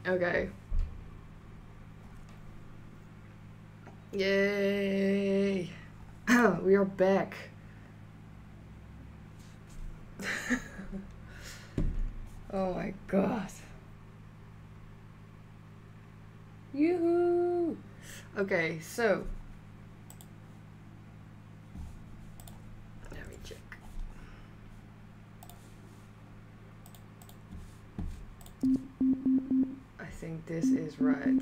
Okay. Yay! We are back. Oh my god. Yoo-hoo! Okay, so let me check. I think this is right.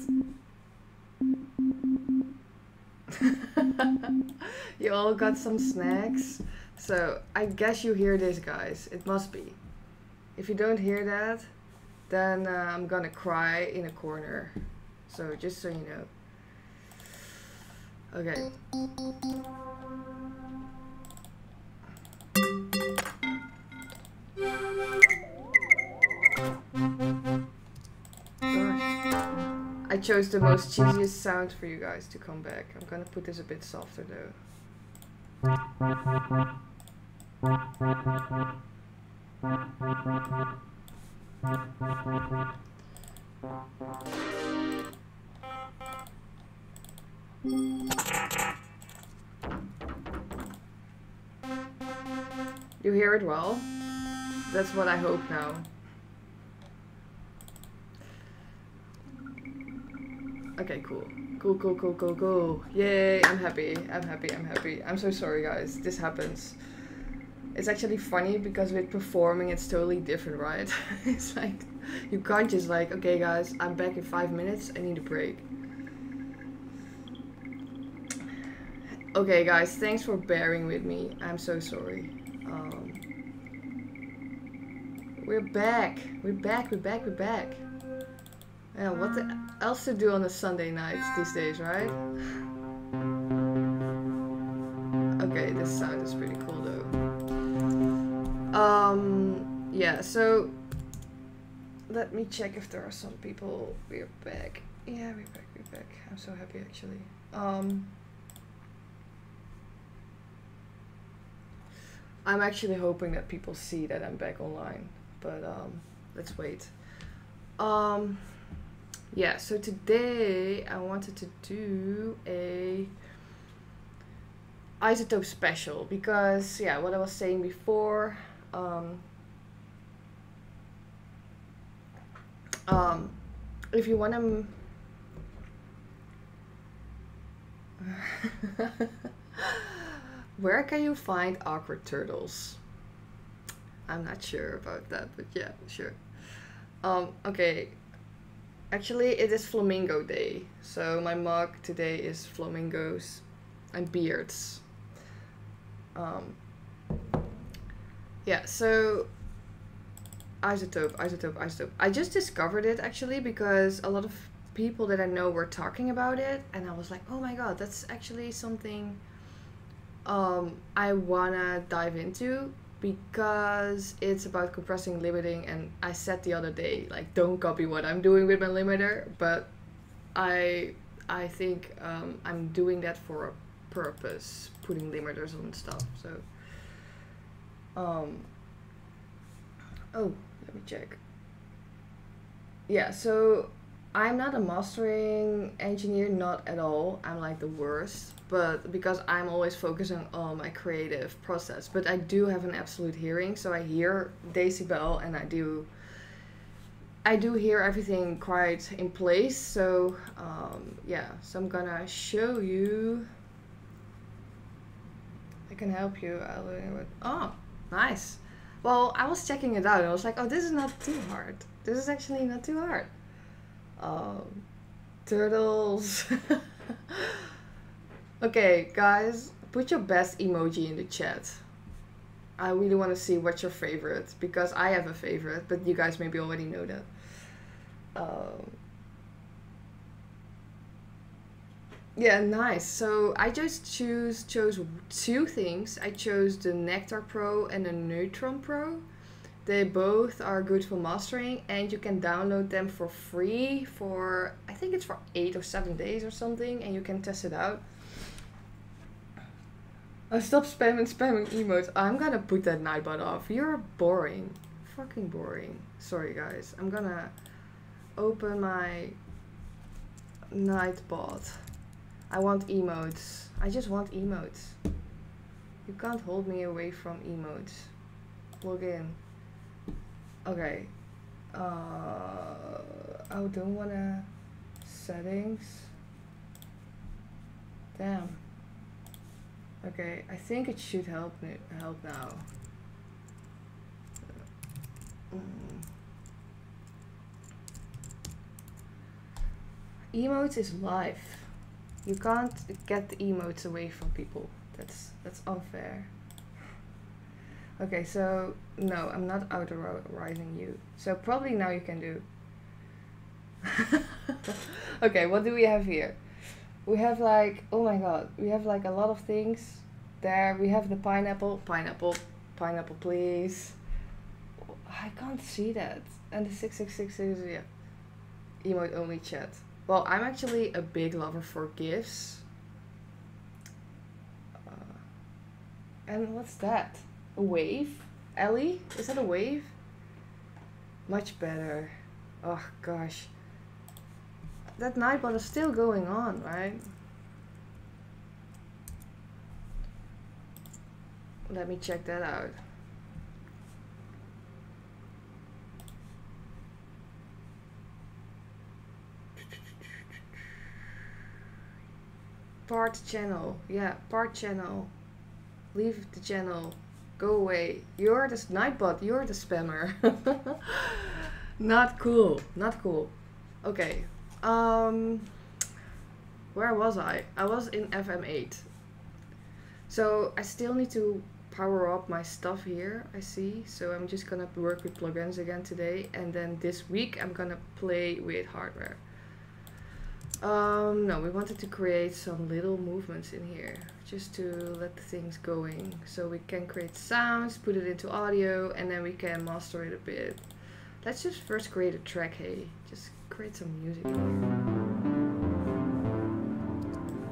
You all got some snacks, so I guess you hear this, guys. It must be. If you don't hear that, then I'm gonna cry in a corner. So just so you know. Okay. I chose the most cheesiest sound for you guys to come back. I'm gonna put this a bit softer though. You hear it well? That's what I hope now. Okay, cool. Cool. Yay, I'm happy. I'm so sorry, guys. This happens. It's actually funny because with performing, it's totally different, right? It's like, you can't just like, okay, guys, I'm back in 5 minutes. I need a break. Okay, guys, thanks for bearing with me. I'm so sorry. We're back. Yeah, what else to do on a Sunday night these days, right? Okay, this sound is pretty cool though. Yeah, so let me check if there are some people. We're back. Yeah, we're back. I'm so happy actually. I'm actually hoping that people see that I'm back online, but let's wait. Yeah, so today I wanted to do a iZotope special because, yeah, what I was saying before, if you want to where can you find awkward turtles? I'm not sure about that, but yeah, sure. Okay. Actually, it is Flamingo Day, so my mug today is flamingos and beards. Yeah, so iZotope. I just discovered it actually because a lot of people that I know were talking about it, and I was like, oh my god, that's actually something I wanna dive into. Because it's about compressing limiting, and I said the other day, like, don't copy what I'm doing with my limiter, but I think I'm doing that for a purpose, putting limiters on stuff. So oh, let me check. Yeah, so I'm not a mastering engineer, not at all. I'm like the worst, but because I'm always focusing on my creative process. But I do have an absolute hearing, so I hear decibel, and I do hear everything quite in place. So yeah, so I'm gonna show you. I can help you. Oh, nice. Well, I was checking it out, and I was like, oh, this is not too hard. This is actually not too hard. Turtles. Okay, guys, put your best emoji in the chat. I really want to see what's your favorite, because I have a favorite, but you guys maybe already know that. Yeah, nice. So I just chose two things. I chose the Nectar Pro and the Neutron Pro. They both are good for mastering, and you can download them for free for, I think it's for 8 or 7 days or something, and you can test it out. Oh, stop spamming emotes. I'm gonna put that Nightbot off. You're boring. Fucking boring. Sorry guys. I'm gonna open my Nightbot. I want emotes. I just want emotes. You can't hold me away from emotes. Log in. Okay. I don't wanna settings. Damn. Okay, I think it should help now. Emotes is live. You can't get the emotes away from people. That's unfair. Okay, so no, I'm not authorizing you. So probably now you can do. Okay, what do we have here? We have like, oh my god, we have like a lot of things there. We have the pineapple, please. I can't see that. And the 666 is, yeah, emote only chat. Well, I'm actually a big lover for GIFs. And what's that? A wave? Ellie? Is that a wave? Much better. Oh gosh. That Nightbot is still going on, right? Let me check that out. Part channel. Yeah, part channel. Leave the channel. Go away. You're the Nightbot. You're the spammer. Not cool. Not cool. Okay. Where was I? I was in FM8. So I still need to power up my stuff here, I see. So I'm just gonna work with plugins again today, and then this week I'm gonna play with hardware. No, we wanted to create some little movements in here just to let the things going. So we can create sounds, put it into audio, and then we can master it a bit. Let's just first create a track, hey. Just create some music here.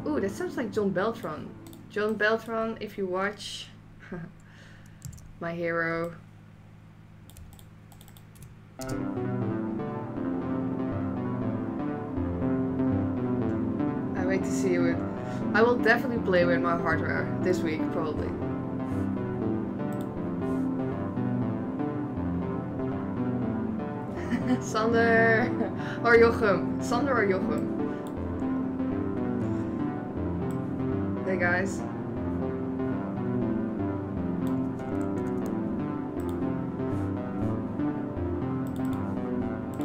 Ooh, that sounds like John Beltran. John Beltran, if you watch, my hero. I wait to see you. I will definitely play with my hardware this week, probably. Sander or Jochem. Sander or Jochem. Hey guys.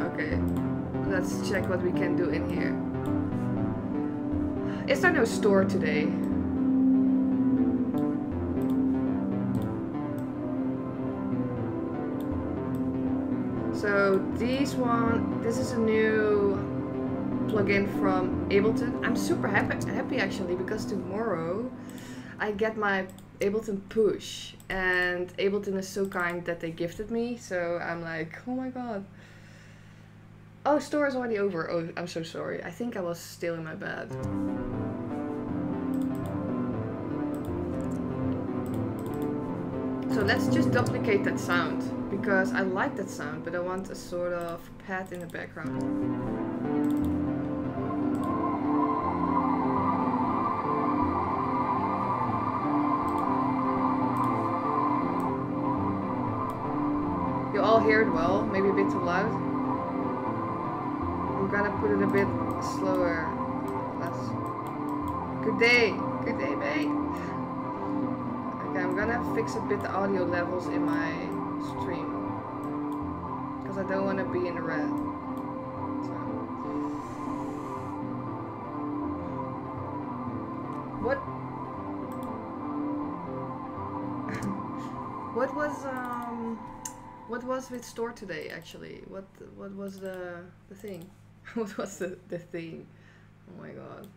Okay, let's check what we can do in here. Is there no store today? So this is a new plugin from Ableton. I'm super happy actually, because tomorrow I get my Ableton push, and Ableton is so kind that they gifted me, so I'm like, oh my god. Oh, store is already over. Oh, I'm so sorry. I think I was still in my bed. So let's just duplicate that sound, because I like that sound, but I want a sort of pad in the background. You all hear it well, maybe a bit too loud. I'm gonna put it a bit slower. Good day, mate. Okay, I'm gonna fix a bit the audio levels in my stream, because I don't want to be in the red. So. What was with store today actually? What was the thing? What was the thing? Oh my god.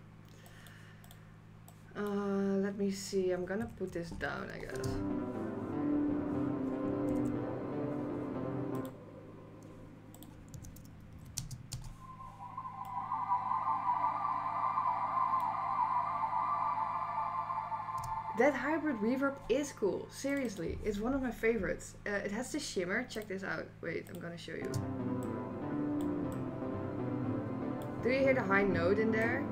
Let me see. I'm gonna put this down, I guess. That hybrid reverb is cool. Seriously, it's one of my favorites. It has this shimmer. Check this out. Wait, I'm gonna show you. Do you hear the high note in there?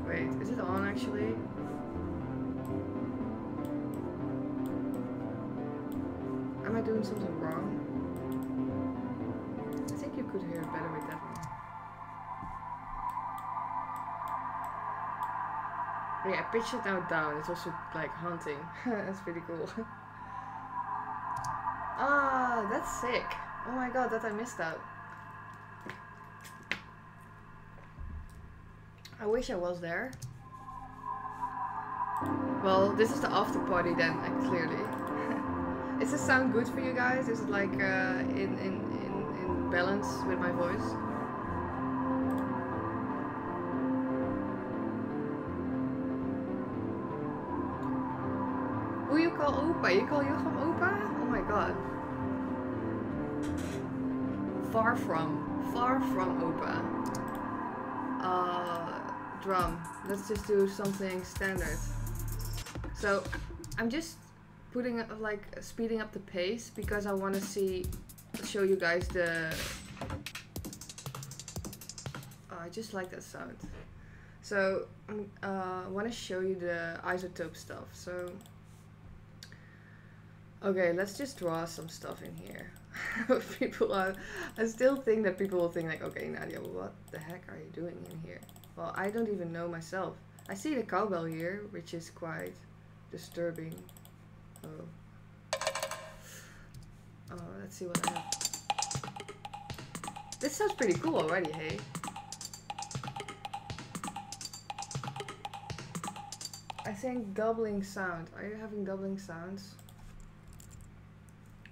Wait, is it on actually? Am I doing something wrong? I think you could hear it better with that one. Yeah, pitch it now down. It's also like hunting. That's pretty cool. Ah, that's sick. Oh my god, that I missed out. I wish I was there. Well, this is the after party then, clearly. Does this sound good for you guys? Is it like in balance with my voice? Who you call Opa? You call Jochem Opa? Oh my god. Far from Opa. Drum. Let's just do something standard. So, I'm just putting like speeding up the pace because I want to show you guys the. Oh, I just like that sound. So, I want to show you the iZotope stuff. So. Okay, let's just draw some stuff in here. I still think that people will think like, okay, Nadia, what the heck are you doing in here? Well, I don't even know myself. I see the cowbell here, which is quite disturbing. Oh. Oh, let's see what I have. This sounds pretty cool already, hey? I think doubling sound. Are you having doubling sounds?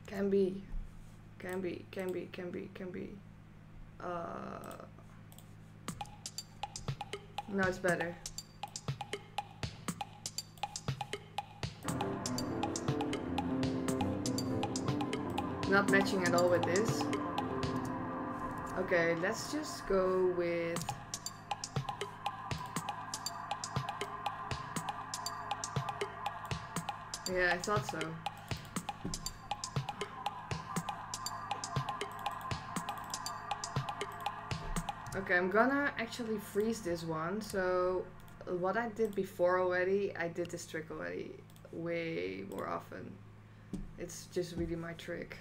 Can be. No, it's better. Not matching at all with this. Okay, let's just go with... Yeah, I thought so. Okay, I'm gonna actually freeze this one. So what I did before already, I did this trick already way more often. It's just really my trick.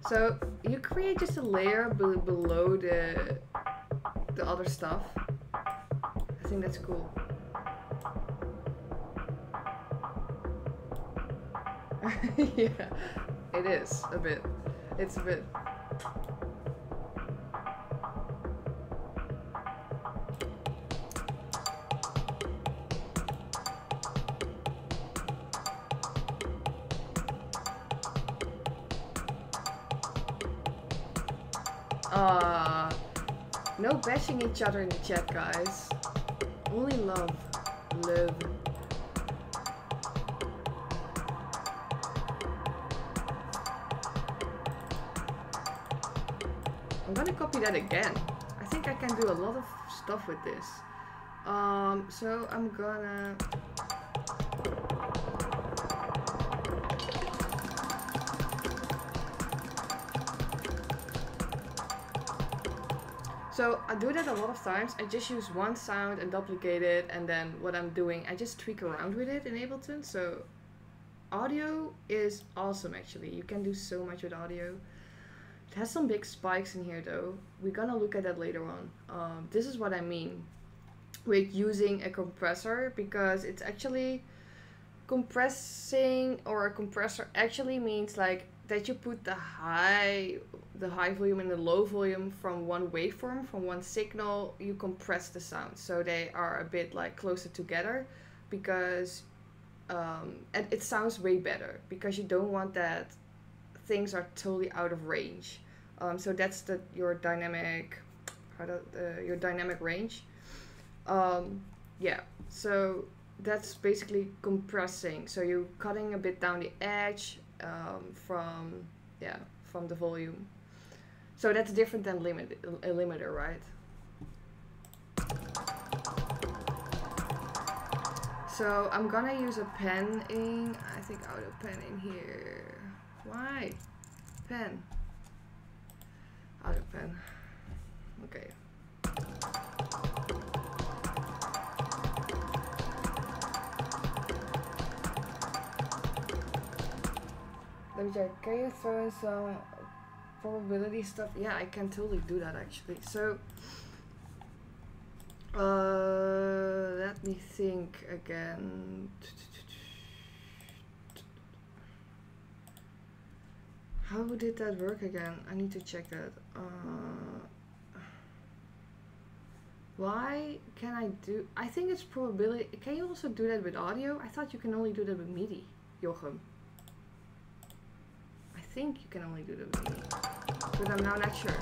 So you create just a layer below the other stuff. I think that's cool. Yeah, it is a bit. It's a bit. No bashing each other in the chat, guys. Only love. Love. I'm gonna copy that again. I think I can do a lot of stuff with this. So I'm gonna... So I do that a lot of times. I just use one sound and duplicate it, and then what I'm doing, I just tweak around with it in Ableton. So audio is awesome actually. You can do so much with audio. It has some big spikes in here though. We're gonna look at that later on. This is what I mean with using a compressor, because it's actually compressing, or a compressor actually means like that you put the high volume and the low volume from one waveform, from one signal. You compress the sound so they are a bit like closer together, because and it sounds way better, because you don't want that things are totally out of range. So that's your dynamic range. Yeah, so that's basically compressing. So you're cutting a bit down the edge from the volume. So that's different than a limiter, right? So I'm gonna use a pen ink. I think auto pen in here. Why? Pen. Auto pen. Okay. Let me check. Can you throw in some probability stuff? Yeah, I can totally do that actually. So let me think again. How did that work again? I need to check that. Why can I do? I think it's probability. Can you also do that with audio? I thought you can only do that with MIDI, Jochem. I think you can only do that with MIDI, but I'm now not sure.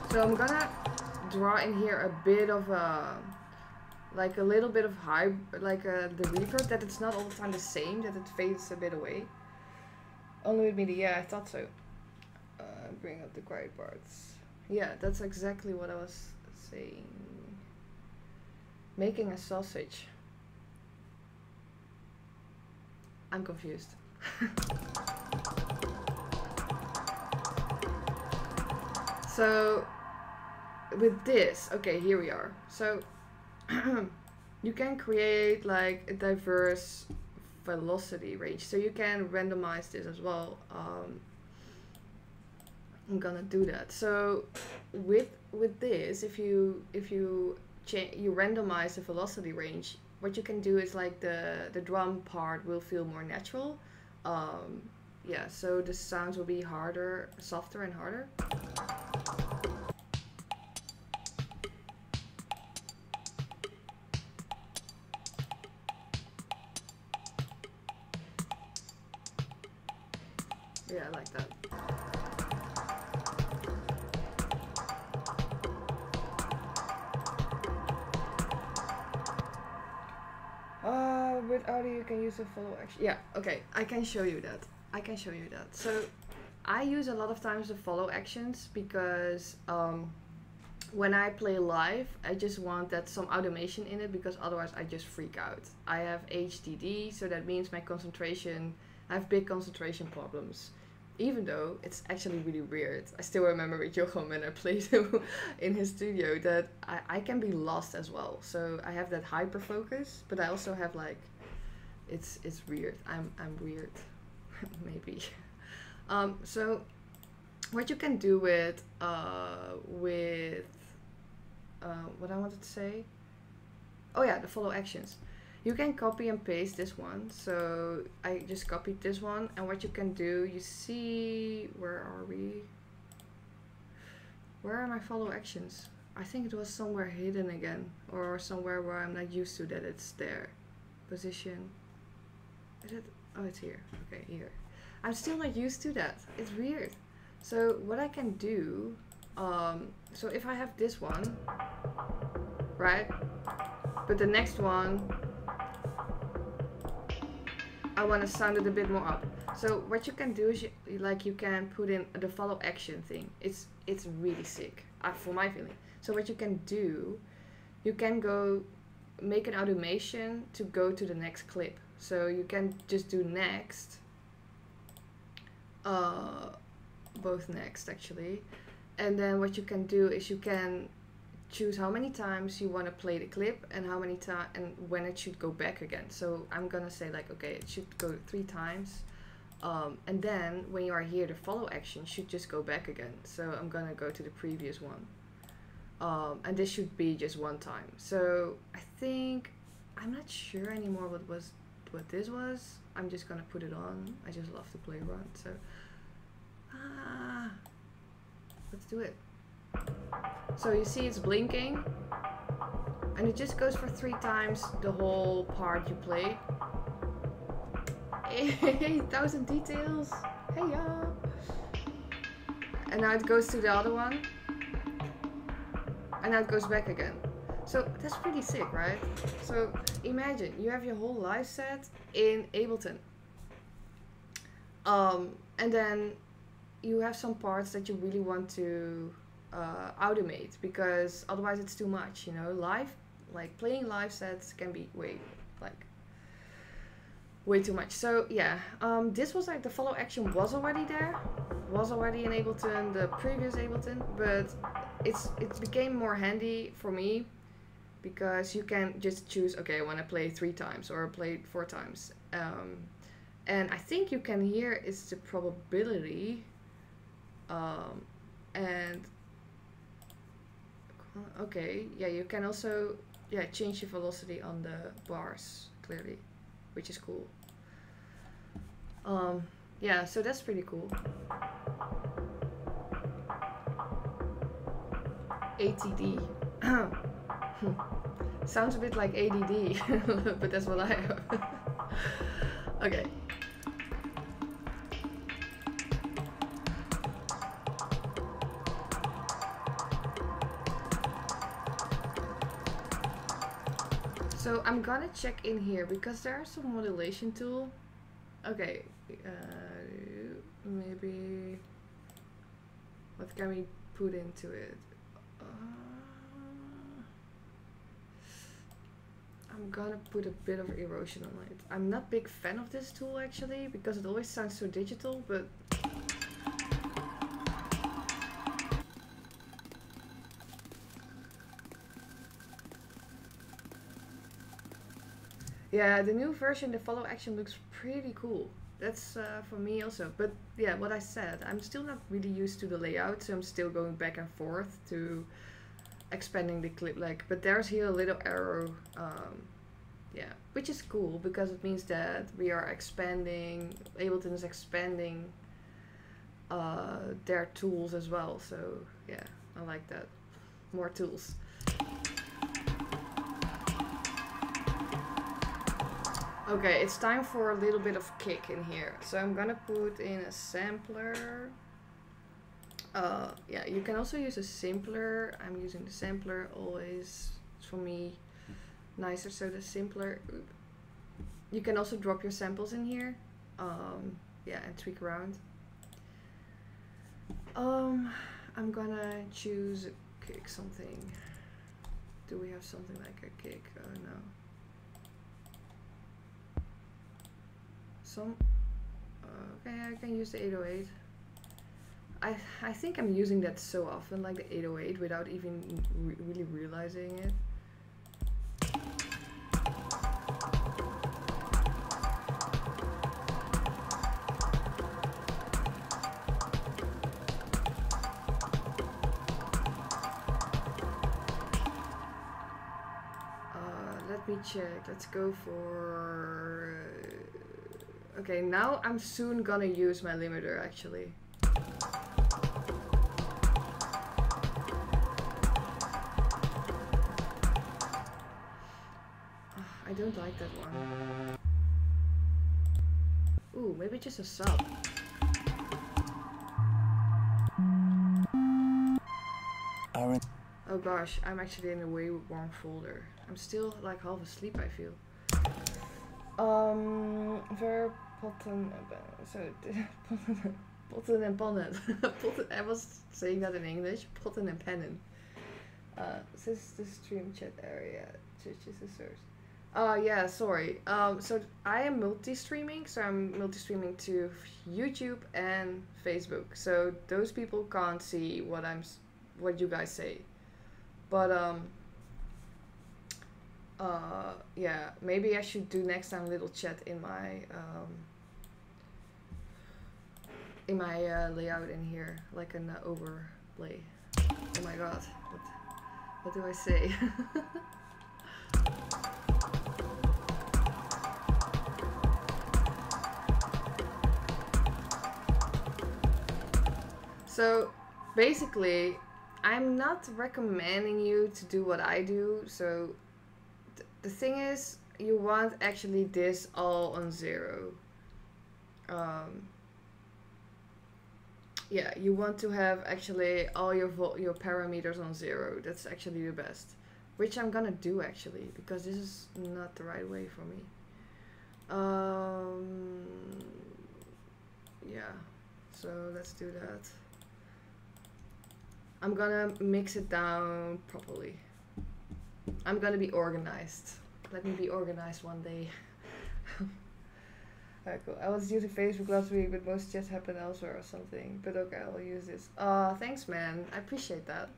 So I'm gonna draw in here a bit of a, like a little bit of high, like the reverb, that it's not all the time the same, that it fades a bit away. Only with MIDI, yeah, I thought so. Bring up the quiet parts. Yeah, that's exactly what I was saying. Making a sausage. I'm confused. So with this, okay, here we are. So you can create like a diverse velocity range. So you can randomize this as well. I'm gonna do that. So with this, if you randomize the velocity range, what you can do is like the drum part will feel more natural. Yeah, so the sounds will be harder, softer and harder. Yeah, I like that. With audio you can use a follow action. Yeah, okay, I can show you that. So I use a lot of times the follow actions because when I play live, I just want that some automation in it, because otherwise I just freak out. I have HDD, so that means my concentration, I have big concentration problems. Even though it's actually really weird. I still remember with Jochem when I played him in his studio that I can be lost as well. So I have that hyper focus, but I also have like, it's weird. I'm weird, maybe. So what you can do with what I wanted to say. Oh yeah, the follow actions. You can copy and paste this one. So I just copied this one, and what you can do, you see, where are we? Where are my follow actions? I think it was somewhere hidden again, or somewhere where I'm not used to that it's there. Position. Is it? Oh, it's here. Okay, here. I'm still not used to that. It's weird. So what I can do, so if I have this one, right? But the next one, I want to sound it a bit more up. So what you can do is you can put in the follow action thing. It's really sick, for my feeling. So what you can do, you can go make an automation to go to the next clip. So you can just do next, both next actually. And then what you can do is you can choose how many times you want to play the clip and how many times and when it should go back again. So I'm gonna say like, okay, it should go 3 times, and then when you are here, the follow action should just go back again. So I'm gonna go to the previous one, and this should be just 1 time. So I think, I'm not sure anymore what this was. I'm just gonna put it on. I just love to play around. So let's do it. So you see it's blinking, and it just goes for 3 times the whole part you play. 8,000 details. Hey ya! And now it goes to the other one, and now it goes back again. So that's pretty sick, right? So imagine you have your whole live set in Ableton. And then you have some parts that you really want to automate because otherwise it's too much, you know. Live, like playing live sets can be like way too much. So yeah, this was like the follow action was already there, was already in Ableton, the previous Ableton, but it became more handy for me because you can just choose, okay, I want to play 3 times or play 4 times. And I think you can hear is the probability. And okay, yeah, you can also change the velocity on the bars clearly, which is cool. Yeah, so that's pretty cool. ATD. Sounds a bit like ADD, but that's what I have. Okay. So I'm gonna check in here because there are some modulation tool. Okay, maybe what can we put into it? I'm gonna put a bit of erosion on it. I'm not a big fan of this tool actually because it always sounds so digital, but yeah, the new version, the follow action looks pretty cool. That's for me also. But yeah, what I said, I'm still not really used to the layout, so I'm still going back and forth to expanding the clip. Like, but there's here a little arrow, yeah, which is cool because it means that we are expanding. Ableton is expanding their tools as well. So yeah, I like that. More tools. Okay, it's time for a little bit of kick in here. So I'm gonna put in a sampler. Yeah, you can also use a sampler. I'm using the sampler always. It's for me nicer, so the sampler. You can also drop your samples in here. Yeah, and tweak around. I'm gonna choose a kick something. Do we have something like a kick? Oh no. Okay, I can use the 808. I think I'm using that so often, like the 808, without even really realizing it. Let me check. Let's go for... Okay, now I'm soon gonna use my limiter actually. I don't like that one. Ooh, maybe just a sub. Oh gosh, I'm actually in a way wrong folder. I'm still like half asleep, I feel. Ver potten, so potten and pannen. I was saying that in English. Potten and pannen. This is the stream chat area. Just a source. Yeah, sorry. So I am multi-streaming. So I'm multi-streaming to YouTube and Facebook. So those people can't see what you guys say. But yeah, maybe I should do next time a little chat in my layout in here, like an overlay. Oh my god, what do I say? So basically, I'm not recommending you to do what I do. So the thing is, you want actually this all on 0. Yeah, you want to have actually all your parameters on 0. That's actually the best. which I'm gonna do actually, because this is not the right way for me. Yeah, so let's do that. I'm gonna mix it down properly. I'm gonna be organized. Let me be organized one day. Alright, cool. I was using Facebook last week, but most chats happened elsewhere or something. But okay, I'll use this. Thanks, man. I appreciate that.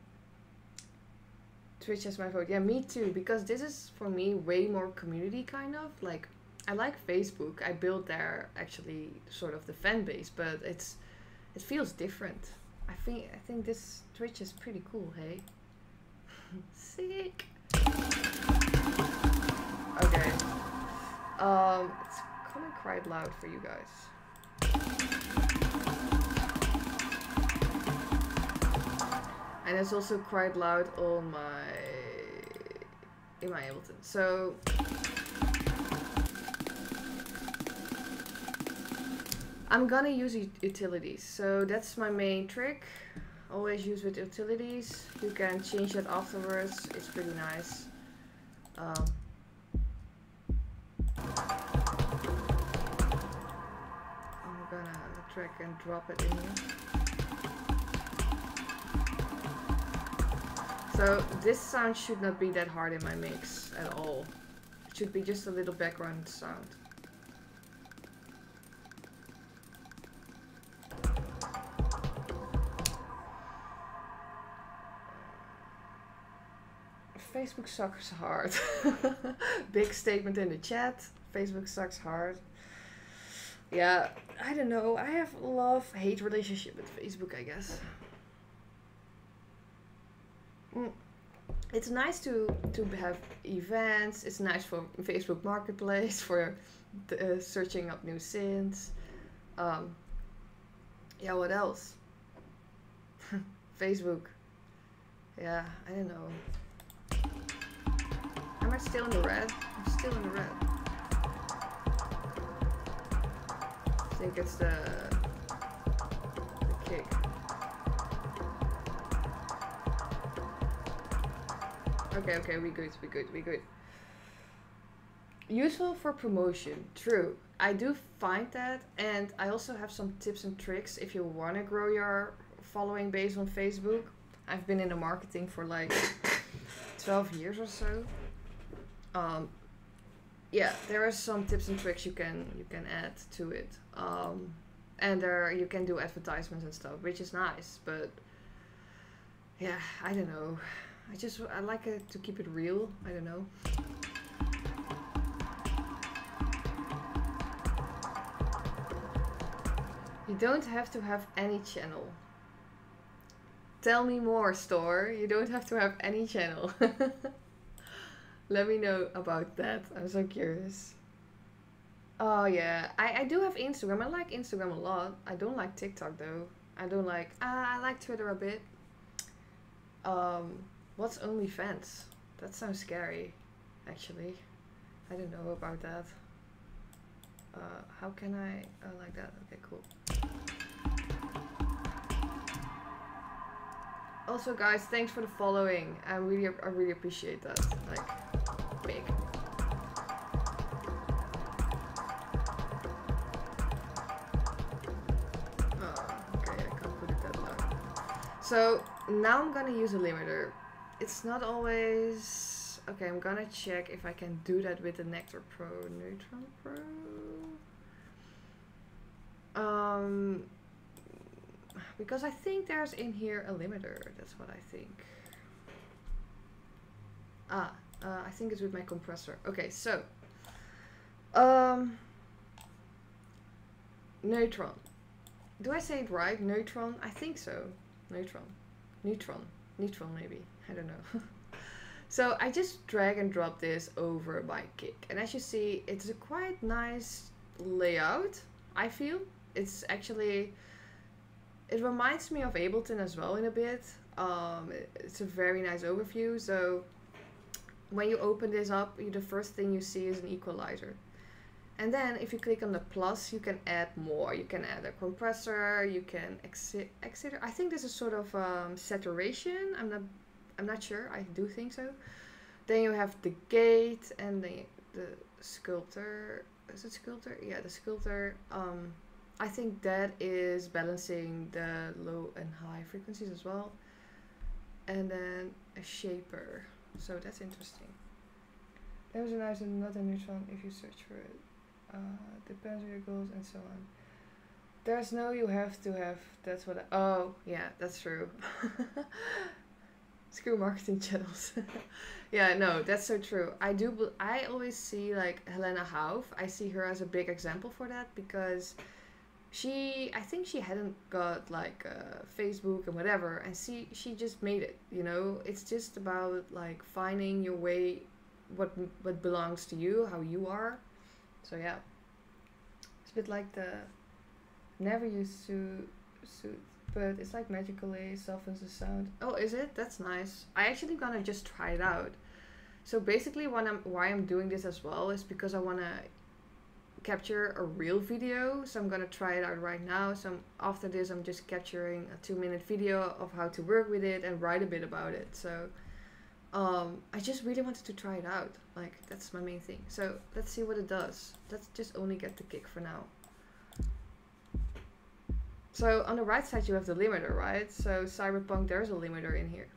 Twitch has my vote. Yeah, me too. Because this is, for me, way more community kind of. Like, I like Facebook. I built there, actually, sort of the fan base. But it feels different. I think this Twitch is pretty cool, hey? Sick! Okay. It's coming quite loud for you guys. And it's also quite loud on in my Ableton. So I'm gonna use utilities. So that's my main trick. Always use with utilities. You can change it afterwards. It's pretty nice. I'm gonna drag and drop it in here. So this sound should not be that hard in my mix at all. It should be just a little background sound. Facebook sucks hard. Big statement in the chat. Facebook sucks hard. Yeah, I don't know. I have a love-hate relationship with Facebook, I guess. It's nice to have events. It's nice for Facebook Marketplace for searching up new synths. Yeah, what else? Facebook. Yeah, I don't know. Am I still in the red? I'm still in the red. I think it's the kick. Okay, we good. Useful for promotion, true. I do find that, and I also have some tips and tricks if you want to grow your following base on Facebook. I've been in the marketing for like 12 years or so. Yeah, there are some tips and tricks you can add to it. And there you can do advertisements and stuff, which is nice, but yeah, I don't know. I like it to keep it real. I don't know. You don't have to have any channel. Tell me more, store. You don't have to have any channel. Let me know about that. I'm so curious. Oh yeah, I do have Instagram. I like Instagram a lot. I don't like TikTok though. I like Twitter a bit. What's OnlyFans? That sounds scary, actually. I don't know about that. How can I? Oh, like that. Okay, cool. Also, guys, thanks for the following. I really appreciate that. Like, big. Okay, I can't put it that low. So now I'm gonna use a limiter. It's not always okay. I'm gonna check if I can do that with the Nectar Pro, Neutron Pro. Because I think there's in here a limiter. That's what I think. I think it's with my compressor. Okay, so Neutron. Do I say it right? Neutron? I think so. Neutron maybe. I don't know. So I just drag and drop this over my kick, and as you see, it's a quite nice layout. I feel it's actually. It reminds me of Ableton as well in a bit. It's a very nice overview. So when you open this up, the first thing you see is an equalizer. And then if you click on the plus, you can add more. You can add a compressor, you can exit. I think this is sort of saturation. I'm not sure. I do think so. Then you have the gate and the sculptor. Is it sculptor? Yeah, the sculptor. I think that is balancing the low and high frequencies as well. And then a shaper. So that's interesting. There was a nice and not a neutron if you search for it. Depends on your goals and so on. There's no you have to have. That's what I... Oh, yeah, that's true. Screw marketing channels. Yeah, no, that's so true. I always see like Helena Hauff. I see her as a big example for that because I think she hadn't got like Facebook and whatever, and she just made it. You know, it's just about like finding your way, what belongs to you, how you are. So yeah, it's a bit like the never used to suit, but it's like magically softens the sound. Oh, is it? That's nice. I actually gonna just try it out. So basically, why I'm doing this as well is because I wanna capture a real video. So I'm gonna try it out right now. So after this, I'm just capturing a 2-minute video of how to work with it and write a bit about it. So I just really wanted to try it out. Like, that's my main thing. So let's see what it does. Let's just only get the kick for now. So on the right side you have the limiter, right? So Cyberpunk, there's a limiter in here.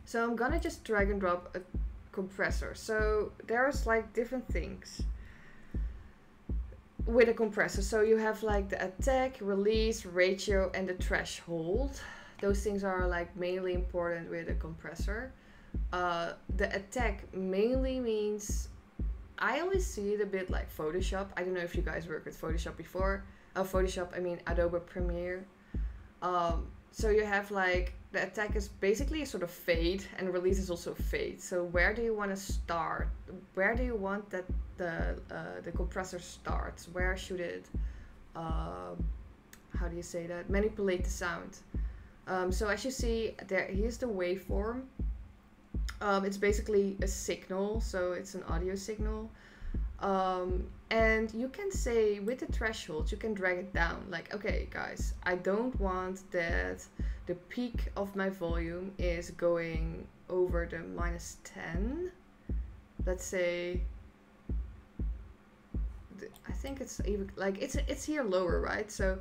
So I'm gonna just drag and drop a compressor. So there's like different things with a compressor. So you have like the attack, release, ratio, and the threshold. Those things are like mainly important with a compressor. The attack mainly means, I always see it a bit like Photoshop. I don't know if you guys worked with Photoshop before. Photoshop, I mean Adobe Premiere. So you have like, the attack is basically a sort of fade, and release is also fade. So where do you want to start? Where do you want that the compressor starts? Where should it, how do you say that? Manipulate the sound. So as you see, here's the waveform. It's basically a signal, so it's an audio signal. And you can say with the threshold, you can drag it down. Like, okay, guys, I don't want that the peak of my volume is going over the -10. Let's say, I think it's even like it's here lower, right? So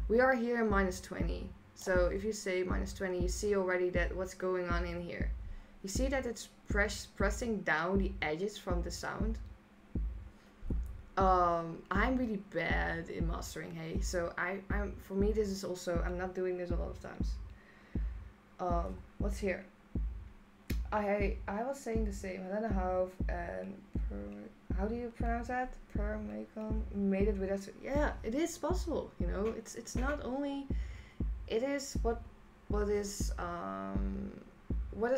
we are here in -20. So if you say -20, you see already that what's going on in here. You see that it's pressing down the edges from the sound. I'm really bad in mastering, hey. So for me this is also, I'm not doing this a lot of times. What's here? I was saying the same. Helena Hauff and how do you pronounce that? Made it with us. Yeah, it is possible. You know, it's not only. It is what is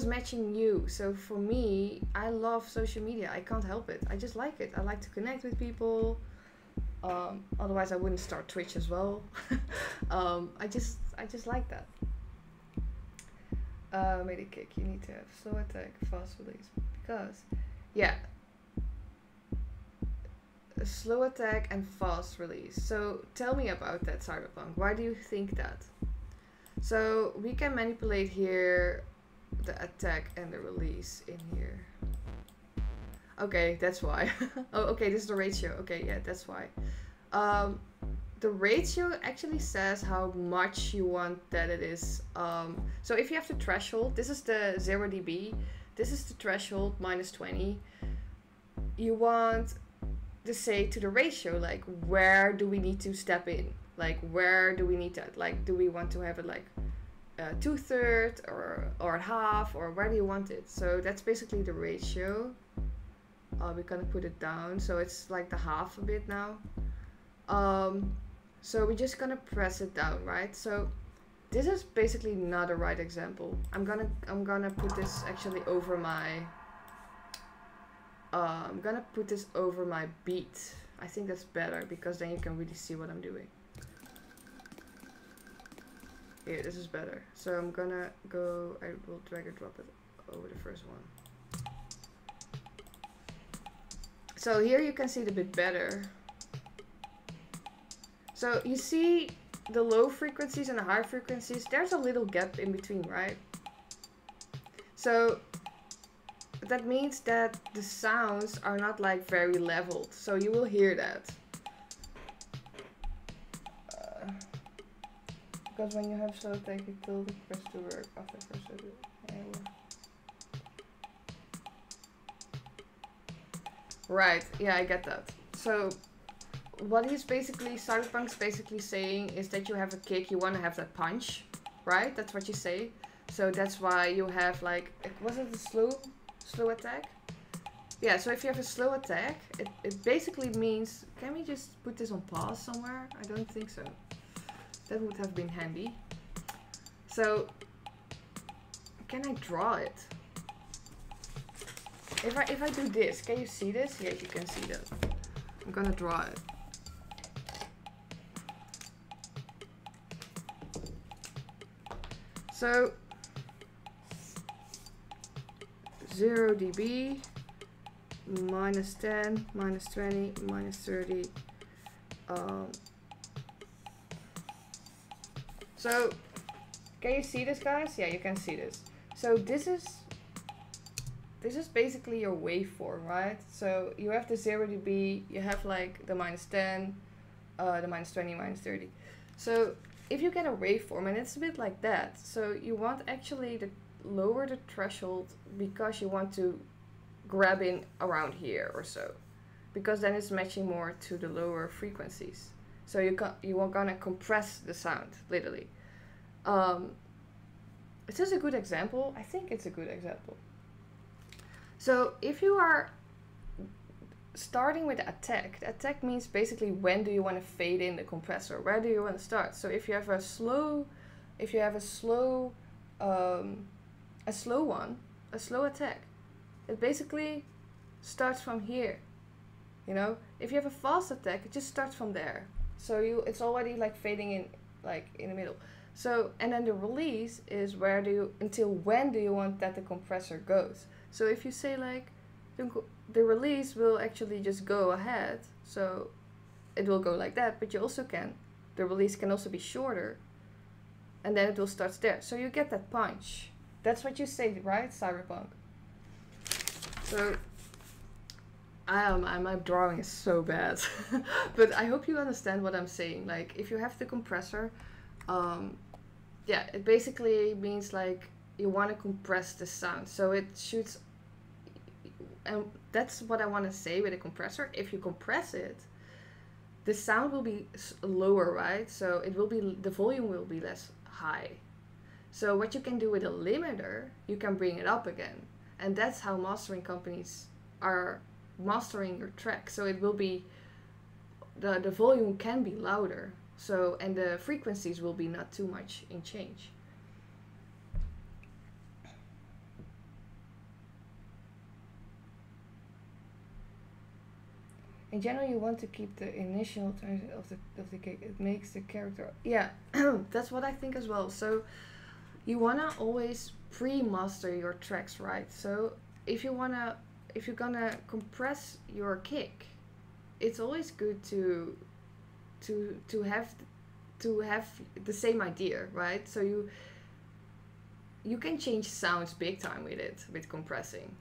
matching you. So for me, I love social media. I can't help it. I just like it. I like to connect with people. Otherwise I wouldn't start Twitch as well. I just like that. Made a kick. You need to have slow attack, fast release, because yeah, a slow attack and fast release. So tell me about that, Cyberpunk. Why do you think that? So we can manipulate here the attack and the release in here. Okay, that's why. Oh, okay, this is the ratio. Okay, yeah, that's why. The ratio actually says how much you want that it is. So if you have the threshold, this is the 0 dB. This is the threshold, -20. You want to say to the ratio, like, where do we need to step in? Like, where do we need that? Like, do we want to have it like 2/3 or half, or where do you want it? So that's basically the ratio. We're gonna put it down, so it's like the half a bit now. So we're just gonna press it down, right? So this is basically not a right example. I'm gonna put this actually over my. I'm gonna put this over my beat. I think that's better because then you can really see what I'm doing. Here, this is better. So I'm gonna go, I will drag and drop it over the first one. So here you can see it a bit better. So you see the low frequencies and the high frequencies, there's a little gap in between, right? So that means that the sounds are not like very leveled. So you will hear that. Because when you have slow take, you tell the press to work after first. Right, yeah, I get that. So what he's basically, Cyberpunk's basically saying is that you have a kick, you want to have that punch, right? That's what you say. So that's why you have like, was it a slow attack? Yeah, so if you have a slow attack, it basically means, can we just put this on pause somewhere? I don't think so. That would have been handy. So, can I draw it? If I do this, can you see this? Yes, you can see that. I'm gonna draw it. So 0 dB, minus 10, minus 20, minus 30. So can you see this, guys? Yeah, you can see this. So this is basically your waveform, right? So you have the 0 dB, you have like the minus 10, the minus 20, minus 30. So if you get a waveform, and it's a bit like that, so you want actually to lower the threshold because you want to grab in around here or so, because then it's matching more to the lower frequencies. So you are gonna compress the sound, literally. Is this a good example? I think it's a good example. So if you are starting with the attack means basically when do you want to fade in the compressor? Where do you want to start? So if you have a slow attack, it basically starts from here. You know, if you have a fast attack, it just starts from there. So it's already like fading in, like in the middle. So, and then the release is until when do you want that the compressor goes? So if you say like, the release will actually just go ahead, so it will go like that, but the release can also be shorter, and then it will start there. So you get that punch. That's what you say, right, Cyberpunk? So, my drawing is so bad, but I hope you understand what I'm saying. Like, if you have the compressor, yeah, it basically means like you want to compress the sound, so it shoots. And that's what I want to say with a compressor. If you compress it, the sound will be lower, right? So the volume will be less high. So what you can do with a limiter, you can bring it up again. And that's how mastering companies are mastering your track. So it will be, the volume can be louder. So, and the frequencies will be not too much in change. In general, you want to keep the initial tones of the cake. It makes the character. Yeah, that's what I think as well. So you wanna always pre-master your tracks, right? So if you're gonna compress your kick, it's always good to have the same idea, right? So you can change sounds big time with compressing.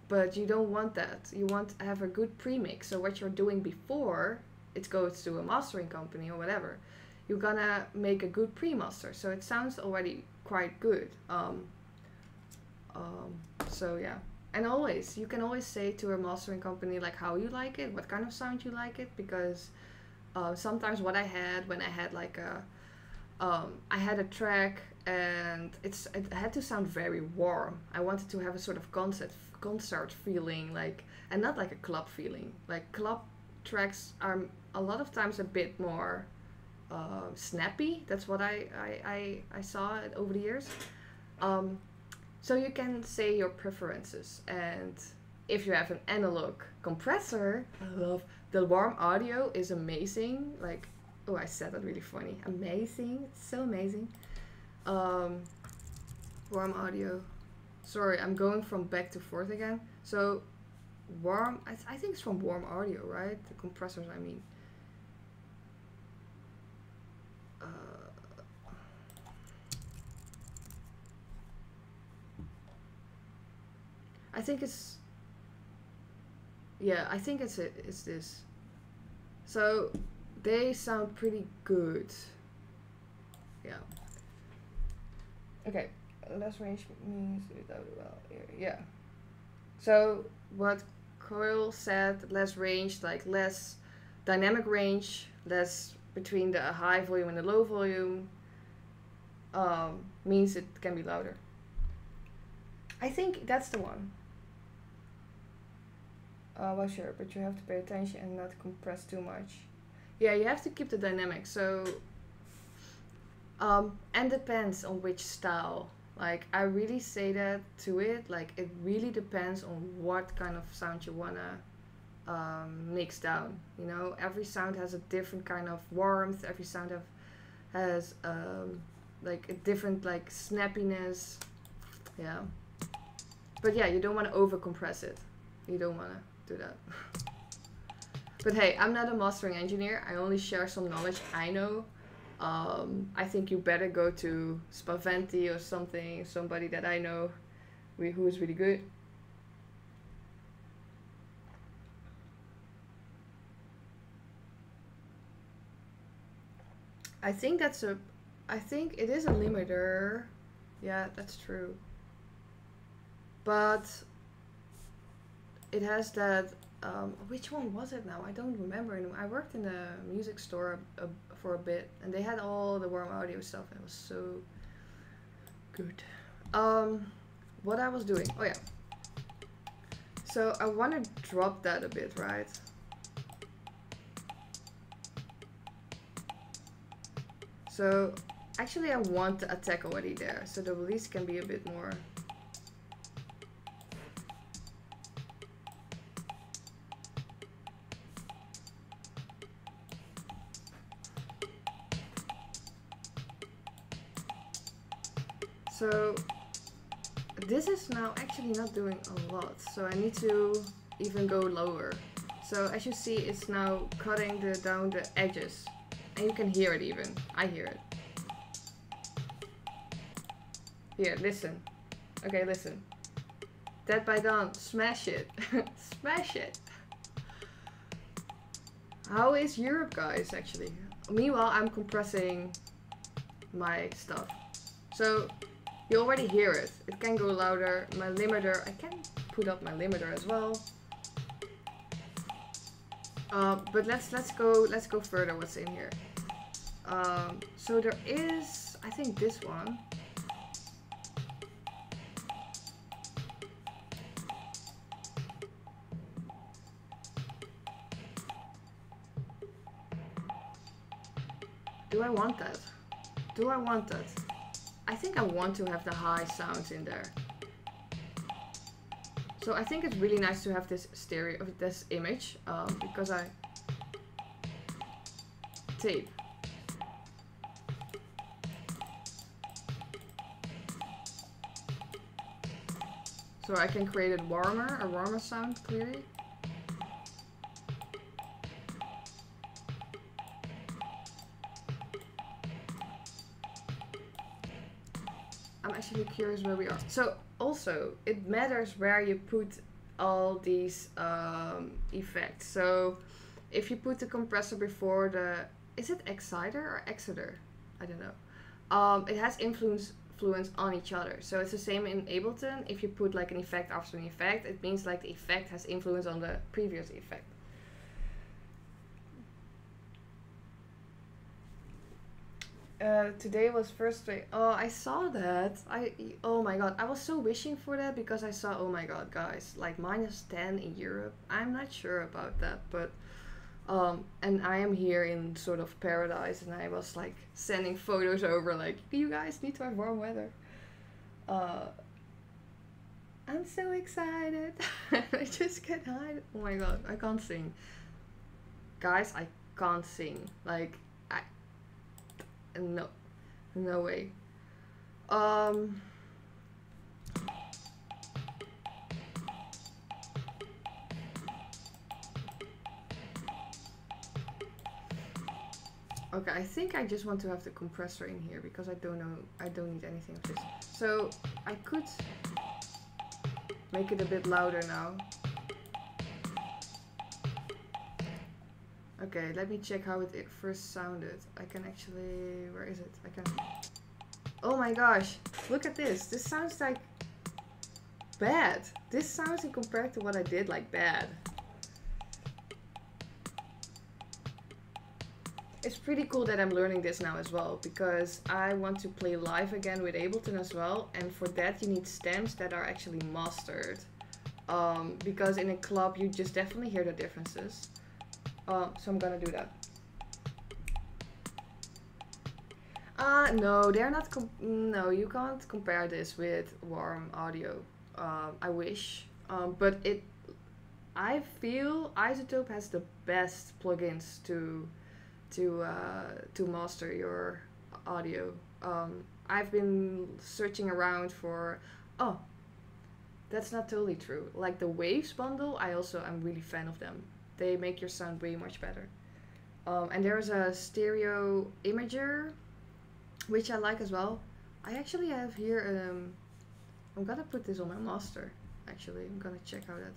But you don't want that. You want to have a good premix. So what you're doing before it goes to a mastering company or whatever, you're gonna make a good pre-master. So it sounds already quite good. So yeah. And you can always say to a mastering company like how you like it, what kind of sound you like it, because sometimes what I had when I had like I had a track and it had to sound very warm. I wanted to have a sort of concert feeling, like, and not like a club feeling. Like club tracks are a lot of times a bit more snappy. That's what I saw over the years. So you can say your preferences, and if you have an analog compressor, I love the warm audio is amazing. Like, oh, I said that really funny. Amazing. It's so amazing. Warm audio. Sorry, I'm going from back to forth again. So, warm, I think it's from warm audio, right? The compressors, I mean. I think it's, yeah, I think it's this. So they sound pretty good. Yeah. Okay. Less range means well. Yeah. So what Coyle said, less range, like less dynamic range, less between the high volume and the low volume, means it can be louder. I think that's the one. Well, sure, but you have to pay attention and not compress too much. Yeah, you have to keep the dynamic. So, and depends on which style. Like, I really say that to it. Like, it really depends on what kind of sound you wanna mix down. You know, every sound has a different kind of warmth. Every sound has like a different like snappiness. Yeah. But yeah, you don't want to over compress it. You don't want to do that. But hey, I'm not a mastering engineer. I only share some knowledge I know. I think you better go to Spaventi or something, somebody that I know who is really good. I think it is a limiter. Yeah, that's true. But it has that, which one was it now? I don't remember anymore. I worked in a music store for a bit, and they had all the warm audio stuff, and it was so good. What I was doing, oh yeah. So I want to drop that a bit, right? So actually I want the attack already there, so the release can be a bit more. So this is now actually not doing a lot, so I need to even go lower. So as you see, it's now cutting down the edges, and you can hear it even. I hear it. Here, listen. Okay, listen. Dead by Dawn, smash it. Smash it. How is Europe, guys, actually? Meanwhile, I'm compressing my stuff. So you already hear it. It can go louder. My limiter, I can put up my limiter as well. But let's go further. What's in here? So there is, I think, this one. Do I want that? Do I want that? I think I want to have the high sounds in there. So I think it's really nice to have this stereo of this image, because I tape. So I can create it warmer, a warmer sound clearly. I'm actually curious where we are. So also, it matters where you put all these effects. So if you put the compressor before the, is it exciter or exciter? I don't know. It has influence on each other. So it's the same in Ableton. If you put like an effect after an effect, it means like the effect has influence on the previous effect. Today was first day. Oh, I saw that. Oh my god, I was so wishing for that because I saw, oh my god, guys, like -10 in Europe. I'm not sure about that, but and I am here in sort of paradise, and I was like sending photos over, like, you guys need to have warm weather. I'm so excited. I just can't hide. Oh my god, I can't sing. Guys, I can't sing. Like, no way. Okay, I think I just want to have the compressor in here because I don't need anything of this. So I could make it a bit louder now. Okay, let me check how it first sounded. I can actually... Where is it? I can... Oh my gosh! Look at this! This sounds like... bad! This sounds in compared to what I did like bad. It's pretty cool that I'm learning this now as well, because I want to play live again with Ableton as well, and for that you need stems that are actually mastered. Because in a club you just definitely hear the differences. So I'm gonna do that. No, they're not. No, you can't compare this with warm audio. I wish, but I feel iZotope has the best plugins to master your audio. I've been searching around for. Oh, that's not totally true. Like the Waves bundle, I'm really fan of them. They make your sound way much better. And there's a stereo imager, which I like as well. I actually have here, I'm gonna put this on my master, actually. I'm gonna check how that...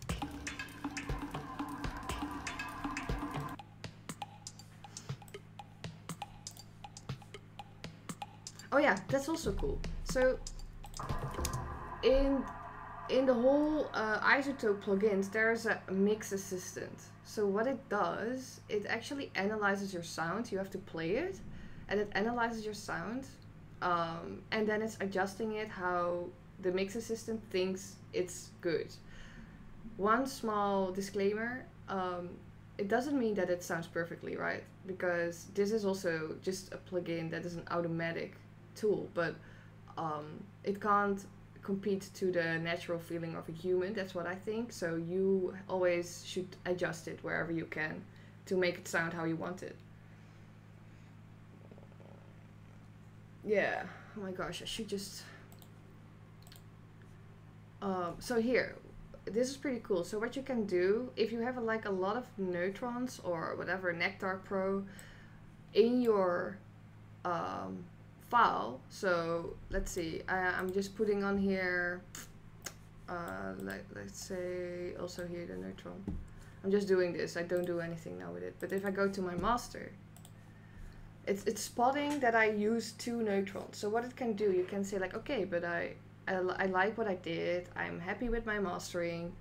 Oh yeah, that's also cool. So, in the whole iZotope plugins, there's a mix assistant. So what it does, it actually analyzes your sound. You have to play it, and it analyzes your sound, and then it's adjusting it how the mix assistant thinks it's good. One small disclaimer, it doesn't mean that it sounds perfectly, right? Because this is also just a plugin that is an automatic tool, but it can't compete to the natural feeling of a human. That's what I think. So you always should adjust it wherever you can to make it sound how you want it. Yeah. Oh my gosh, I should just... so here, this is pretty cool. So what you can do, if you have a lot of neutrons or whatever, Nectar Pro in your file. So let's see, I'm just putting on here, let's say also here the neutron. I'm just doing this, I don't do anything now with it. But if I go to my master, it's spotting that I use 2 neutrons. So what it can do, you can say like, okay, but I like what I did, I'm happy with my mastering,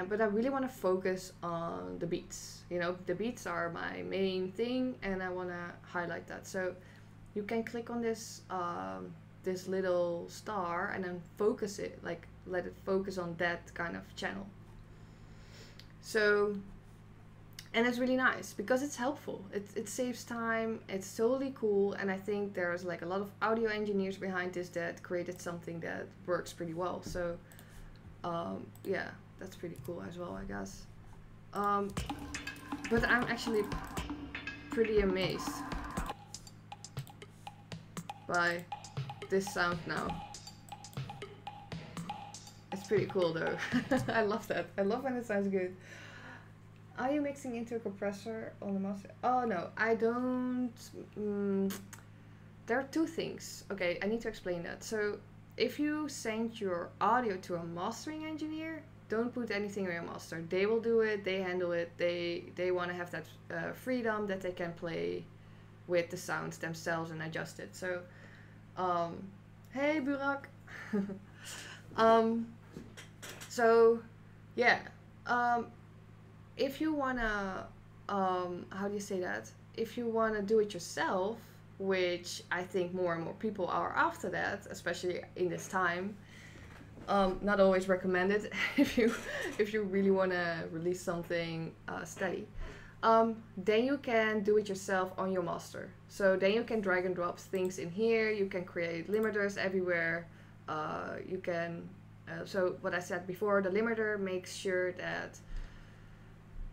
but I really want to focus on the beats. You know, the beats are my main thing, and I want to highlight that. So you can click on this this little star and then focus it, like let it focus on that kind of channel. So, and it's really nice because it's helpful. It saves time. It's totally cool, and I think there's like a lot of audio engineers behind this that created something that works pretty well. So, yeah, that's pretty cool as well, I guess. But I'm actually pretty amazed by this sound now. It's pretty cool though. I love that. I love when it sounds good. Are you mixing into a compressor on the master? Oh no, I don't. There are 2 things. Okay, I need to explain that. So if you send your audio to a mastering engineer, don't put anything on your master. They will do it, they handle it, they want to have that freedom that they can play with the sounds themselves and adjust it. So, hey Burak. So, yeah. If you wanna, how do you say that? If you wanna do it yourself, which I think more and more people are after that, especially in this time. Not always recommended if you really wanna release something steady. Then you can do it yourself on your master. So then you can drag and drop things in here. You can create limiters everywhere. You can, so what I said before, the limiter makes sure that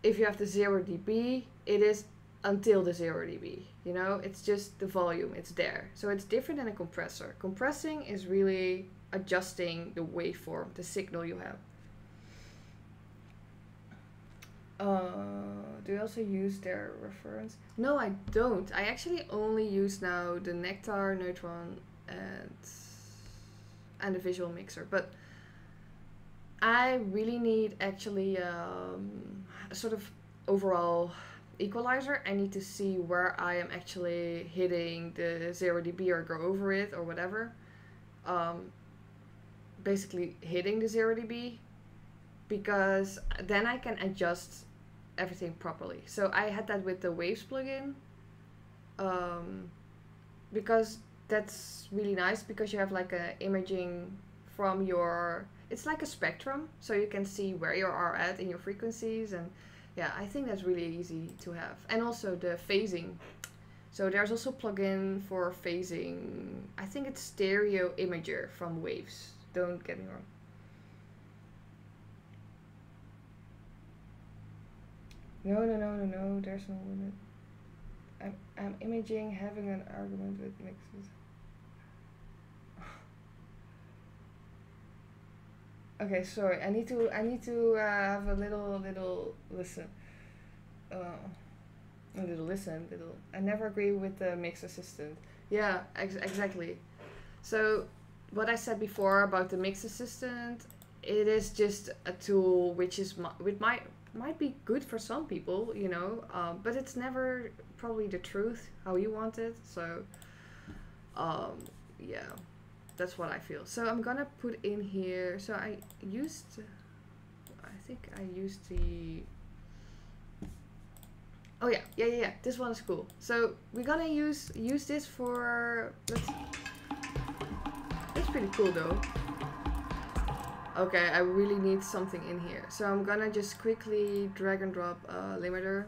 if you have the 0 dB, it is until the 0 dB. You know, it's just the volume, it's there. So it's different than a compressor. Compressing is really adjusting the waveform, the signal you have. Do you also use their reference? No, I don't. I actually only use now the Nectar, Neutron, and the visual mixer. But I really need actually a sort of overall equalizer. I need to see where I am actually hitting the 0 dB or go over it or whatever. Basically hitting the 0 dB, because then I can adjust everything properly. So I had that with the Waves plugin, because that's really nice, because you have like a imaging from your, it's like a spectrum, so you can see where you are at in your frequencies. And yeah, I think that's really easy to have. And also the phasing. So there's also a plugin for phasing. I think it's Stereo Imager from Waves. Don't get me wrong. No, there's no limit. I'm imaging, having an argument with mixes. Okay, sorry. I need to have a little listen. A little listen. I never agree with the mix assistant. Yeah, exactly. So, what I said before about the mix assistant, it is just a tool which is might be good for some people, you know, but it's never probably the truth how you want it. So, yeah, that's what I feel. So I'm gonna put in here. So I think I used the. Oh yeah. This one is cool. So we're gonna use this for. That's pretty cool though. Okay, I really need something in here. So I'm gonna just quickly drag and drop a limiter.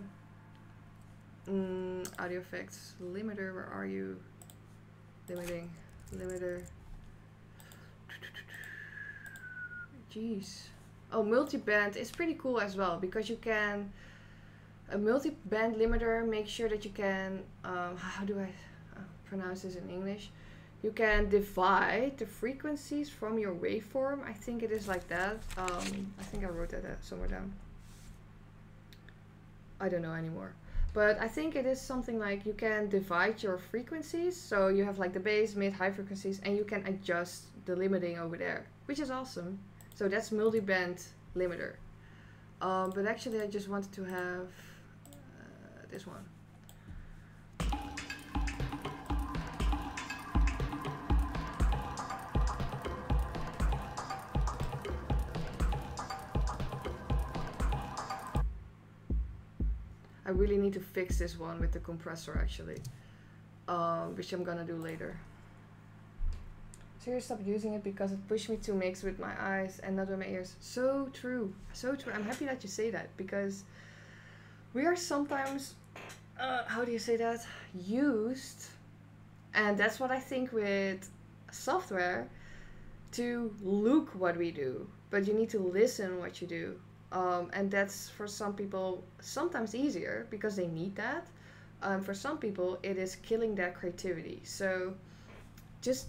Audio effects, limiter, where are you? Limiting, limiter. Jeez. Oh, multi-band is pretty cool as well, because you can, a multi-band limiter makes sure that you can, how do I pronounce this in English? You can divide the frequencies from your waveform. I think it is like that. I think I wrote that somewhere down. I don't know anymore. But I think it is something like you can divide your frequencies. So you have like the bass, mid, high frequencies, and you can adjust the limiting over there, which is awesome. So that's multi-band limiter. But actually I just wanted to have this one. I really need to fix this one with the compressor actually, which I'm gonna do later. Seriously, stopped using it because it pushed me to mix with my eyes and not with my ears. So true, so true. I'm happy that you say that, because we are sometimes, how do you say that? Used, and that's what I think with software, to look what we do, but you need to listen what you do. And that's for some people sometimes easier because they need that. For some people it is killing their creativity. So just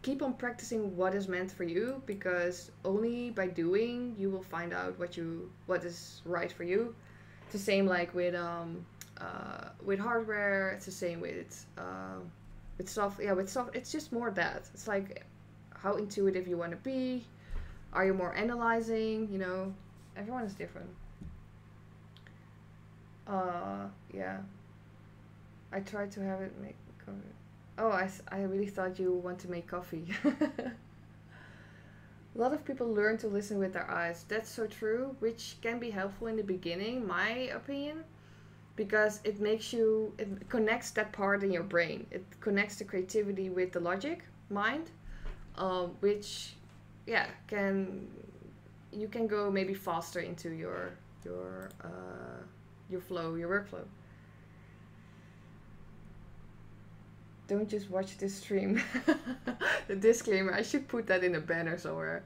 keep on practicing what is meant for you, because only by doing you will find out what is right for you. It's the same like with hardware. It's the same with soft. Yeah, with soft, it's just more that. It's like how intuitive you want to be. Are you more analyzing? You know. Everyone is different. Yeah. I tried to have it make coffee. Oh, I really thought you want to make coffee. A lot of people learn to listen with their eyes. That's so true, which can be helpful in the beginning, my opinion, because it connects that part in your brain. It connects the creativity with the logic mind, which, yeah, you can go maybe faster into your flow, your workflow. Don't just watch this stream. The disclaimer, I should put that in a banner somewhere.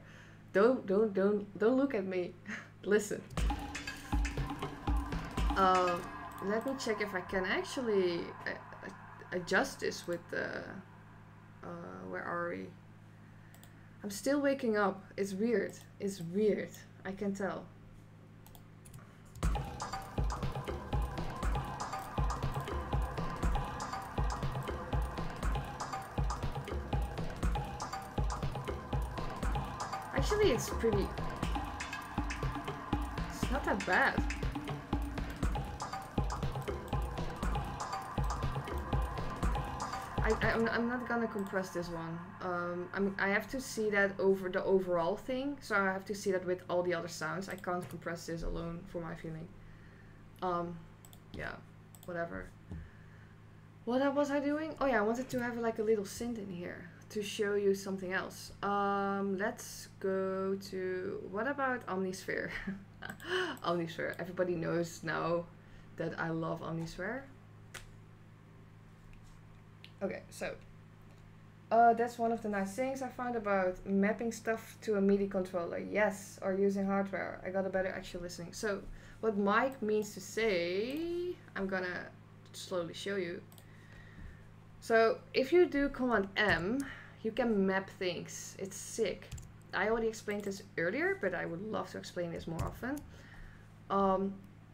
Don't look at me. Listen. Let me check if I can actually adjust this with the where are we? I'm still waking up. It's weird. It's weird. I can tell. Actually, it's pretty... not that bad. I'm not gonna compress this one. I have to see that over the overall thing, so I have to see that with all the other sounds. I can't compress this alone for my feeling. Yeah, whatever. What was I doing? Oh yeah, I wanted to have like a little synth in here to show you something else. Let's go to, what about Omnisphere? Omnisphere. Everybody knows now that I love Omnisphere. Okay, so that's one of the nice things I found about mapping stuff to a MIDI controller. Yes, or using hardware. I got a better actual listening. So what Mike means to say, I'm gonna slowly show you. So if you do Command M, you can map things. It's sick. I already explained this earlier, but I would love to explain this more often.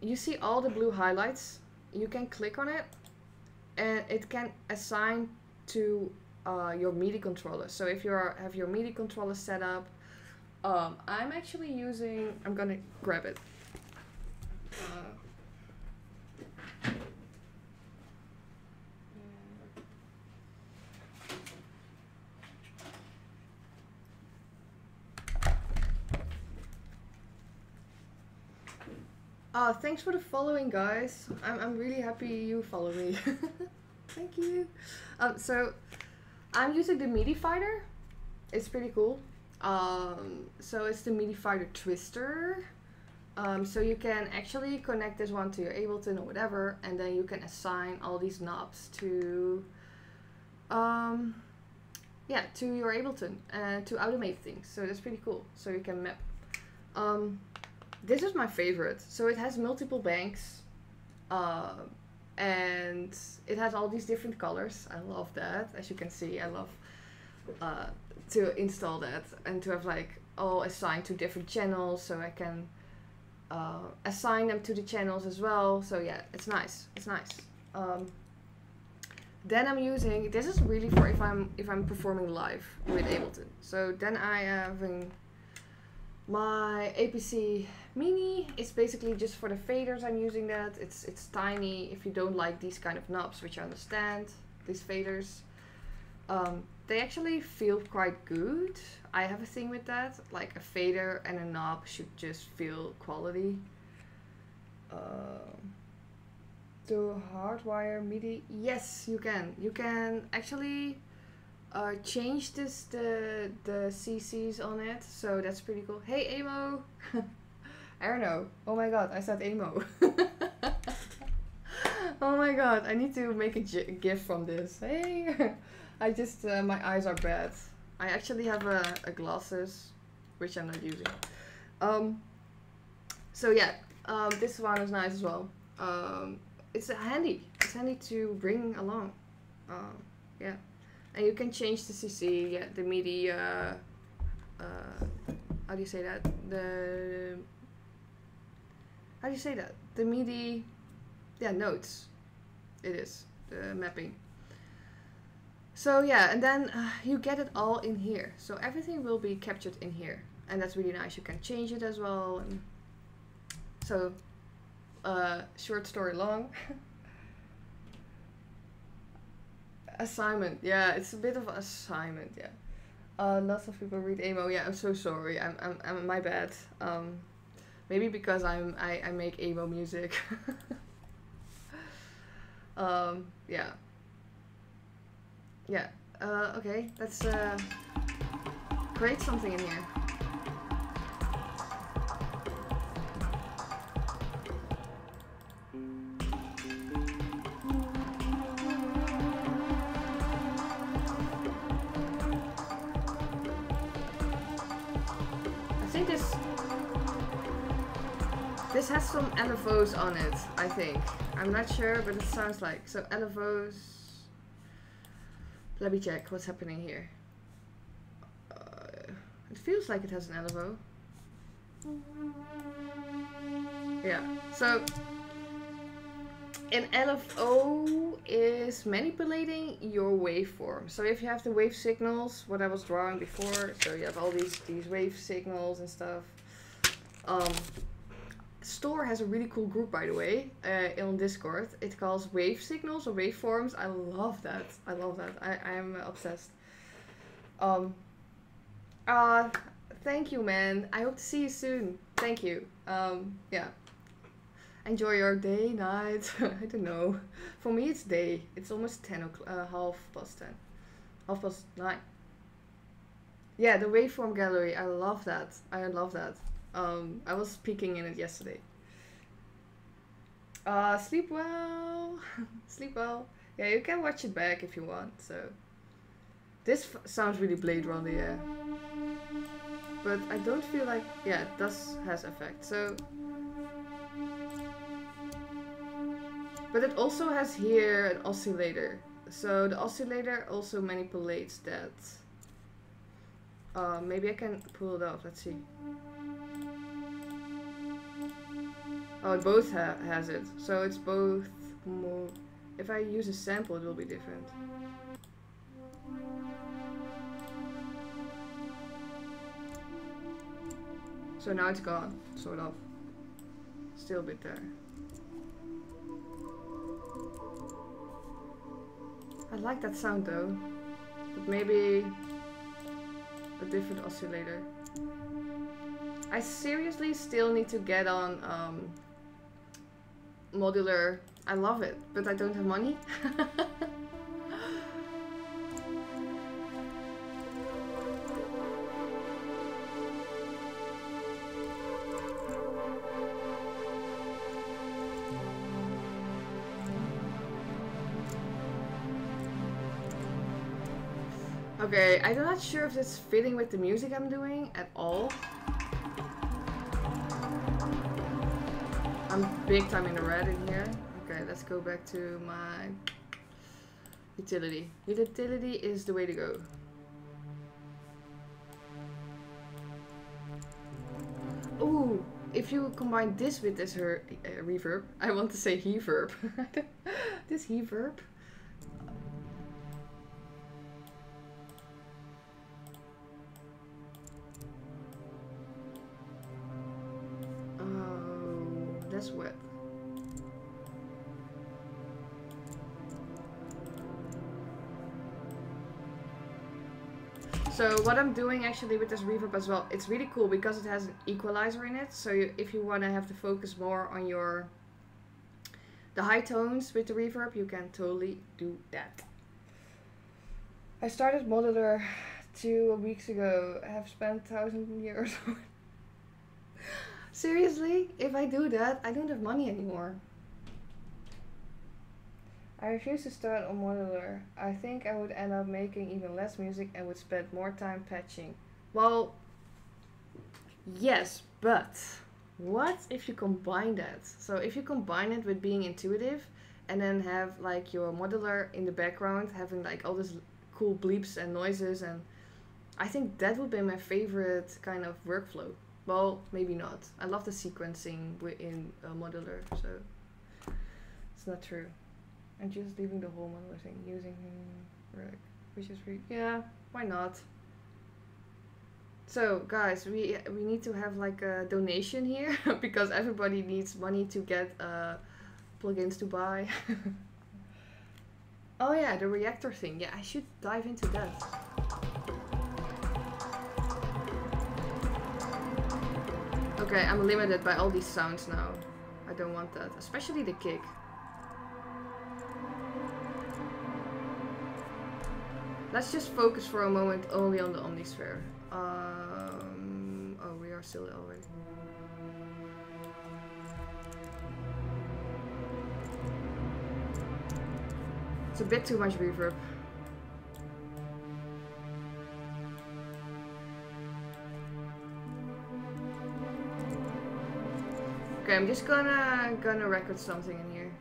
You see all the blue highlights. You can click on it, and it can assign to your MIDI controller. So if you have your MIDI controller set up, I'm actually using, I'm gonna grab it. Thanks for the following, guys. I'm really happy you follow me. Thank you. So I'm using the MIDI Fighter. It's pretty cool. So it's the MIDI Fighter Twister. So you can actually connect this one to your Ableton or whatever, and then you can assign all these knobs to yeah, to your Ableton and to automate things. So that's pretty cool. So you can map. This is my favorite. So it has multiple banks, and it has all these different colors. I love that. As you can see, I love to install that and to have like all assigned to different channels, so I can assign them to the channels as well. So yeah, it's nice. It's nice. Then I'm using, this is really for if I'm performing live with Ableton. So then I have my APC Mini. It's basically just for the faders. I'm using that. It's tiny. If you don't like these kind of knobs, which I understand, these faders, they actually feel quite good. I have a thing with that. Like a fader and a knob should just feel quality. To hardwire MIDI, yes, you can. You can actually change the CCs on it, so that's pretty cool. Hey Amo. Erno. Oh my god, I said Amo. Oh my god, I need to make a gif from this. Hey. I just my eyes are bad. I actually have a glasses which I'm not using. So yeah, this one is nice as well. It's handy. It's handy to bring along. Yeah. And you can change the CC, yeah, the MIDI, how do you say that? How do you say that? The MIDI, yeah, notes. It is, the mapping. So yeah, and then you get it all in here. So everything will be captured in here. And that's really nice. You can change it as well. And so, short story long. Assignment, yeah, it's a bit of an assignment, yeah. Lots of people read emo. Yeah, I'm so sorry. I'm my bad. Maybe because I make emo music. Yeah. Yeah. Okay, let's create something in here. This has some LFOs on it, I think. I'm not sure, but it sounds like. So LFOs. Let me check what's happening here. It feels like it has an LFO. Yeah, so an LFO is manipulating your waveform. So if you have the wave signals, what I was drawing before, so you have all these wave signals and stuff. store has a really cool group, by the way, on Discord. It calls wave signals or waveforms. I love that. I love that. I am obsessed. Um, uh, Thank you, man. I hope to see you soon. Thank you. Yeah. Enjoy your day, night. I don't know. For me, it's day. It's almost 10 o'clock, 10:30. 9:30. Yeah, the waveform gallery. I love that. I love that. I was peeking in it yesterday. Sleep well. Sleep well. Yeah, you can watch it back if you want. So this sounds really Blade Runner, yeah. But I don't feel like, yeah, it does has effect. So, but it also has here an oscillator. So the oscillator also manipulates that. Maybe I can pull it off. Let's see. Oh, it both has it. So it's both more. If I use a sample, it will be different. So now it's gone, sort of. Still a bit there. I like that sound though. But maybe a different oscillator. I seriously still need to get on modular. I love it, but I don't have money. Okay, I'm not sure if it's fitting with the music I'm doing at all. I'm big time in the red in here. Okay, let's go back to my utility. Utility is the way to go. Ooh, if you combine this with this reverb, I want to say reverb. This reverb. That's wet. So what I'm doing actually with this reverb as well, it's really cool because it has an equalizer in it. So if you want to have to focus more on the high tones with the reverb, you can totally do that. I started modular 2 weeks ago. I have spent 1,000 euros. Seriously, if I do that, I don't have money anymore. I refuse to start on modular. I think I would end up making even less music and would spend more time patching. Well, yes, but what if you combine that? So if you combine it with being intuitive and then have like your modular in the background having like all this cool bleeps and noises, and I think that would be my favorite kind of workflow. Well, maybe not. I love the sequencing in modular, so it's not true. I'm just leaving the whole modular thing, using which is free. Yeah, why not? So guys, we need to have like a donation here because everybody needs money to get plugins to buy. Oh yeah, the reactor thing. Yeah, I should dive into that. Okay, I'm limited by all these sounds now. I don't want that, especially the kick. Let's just focus for a moment only on the Omnisphere. Oh, we are still already. It's a bit too much reverb. Okay, I'm just gonna record something in here.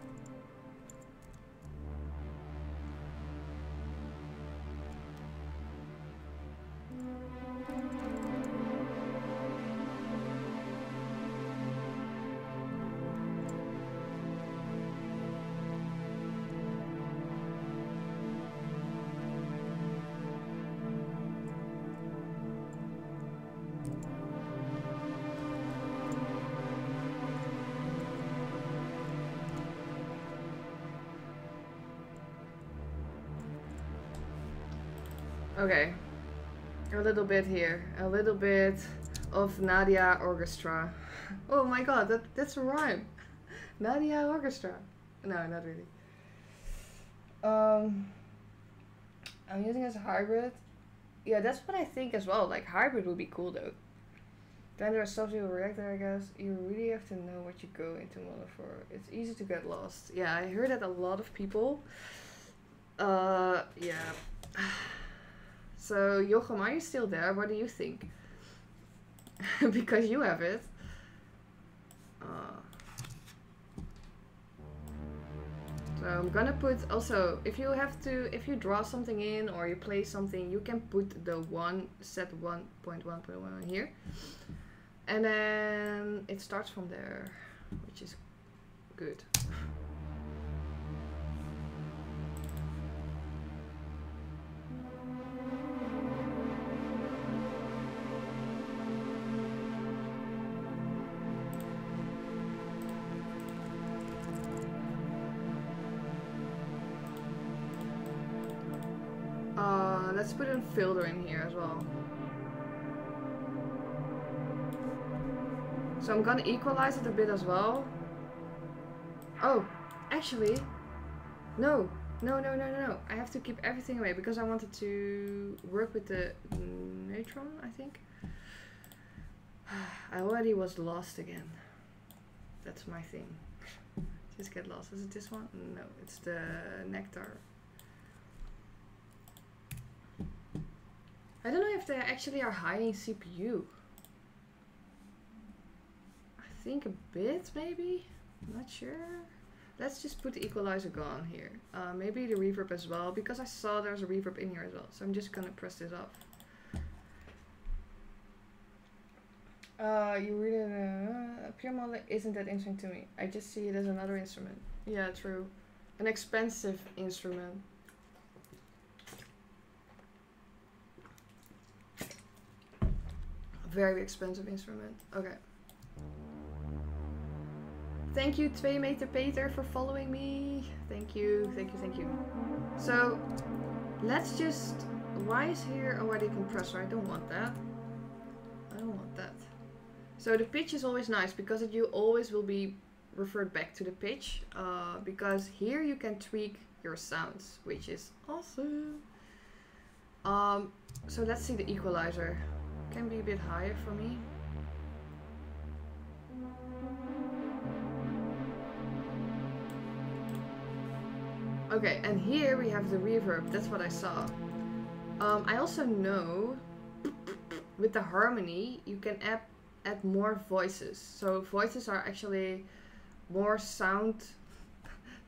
Okay. A little bit here. A little bit of Nadia Orchestra. Oh my god, that's a rhyme. Nadia Orchestra. No, not really. Um, I'm using it as a hybrid. Yeah, that's what I think as well. Like, hybrid would be cool though. Then there's substitute reactor, I guess. You really have to know what you go into mono for. It's easy to get lost. Yeah, I heard that a lot of people. Yeah. So, Jochem, are you still there? What do you think? Because you have it. So I'm gonna put also, if you draw something in or you play something, you can put the set 1.1.1 here. And then it starts from there, which is good. Let's put a filter in here as well. So I'm gonna equalize it a bit as well. Oh, actually, no. I have to keep everything away because I wanted to work with the neutron, I think. I already was lost again. That's my thing. Just get lost. Is it this one? No, it's the nectar. I don't know if they actually are hiding CPU. I think a bit, maybe? I'm not sure. Let's just put the equalizer gone here. Maybe the reverb as well, because I saw there's a reverb in here as well. So I'm just gonna press this off. You really pure model isn't that interesting to me. I just see it as another instrument. Yeah, true. An expensive instrument. Very expensive instrument. Okay. Thank you, 2 meter Peter, for following me. Thank you. So, let's just... Why is here already compressor? I don't want that. So the pitch is always nice because you always will be referred back to the pitch. Because here you can tweak your sounds, which is awesome. So let's see the equalizer. Can be a bit higher for me. Okay, and here we have the reverb. That's what I saw. I also know with the harmony you can add more voices. So voices are actually more sound,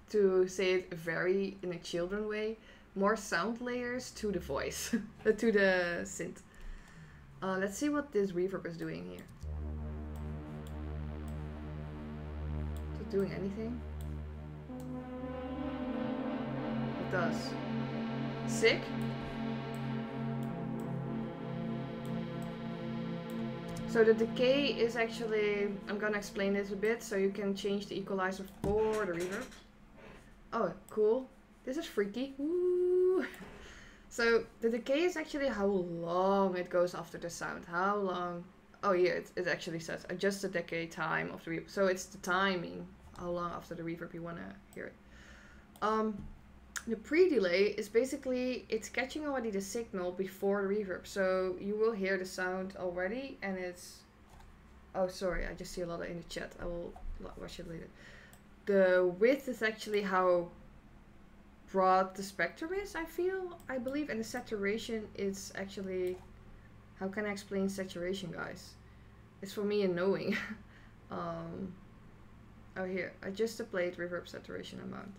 to say it very in a children way, more sound layers to the voice, to the synth. Let's see what this reverb is doing here. Is it doing anything? It does. Sick. So the decay is actually, I'm gonna explain this a bit so you can change the equalizer for the reverb. Oh, cool. This is freaky. Woo! So the decay is actually how long it goes after the sound. How long? Oh yeah, it actually says adjust the decay time of the reverb. So it's the timing, how long after the reverb you want to hear it. The pre-delay is basically, it's catching already the signal before the reverb. So you will hear the sound already and it's... Oh, sorry, I just see a lot in the chat. I will watch it later. The width is actually how broad the spectrum is, I believe. And the saturation is actually... How can I explain saturation, guys? It's for me a knowing. Oh, here. Adjust the plate reverb saturation amount.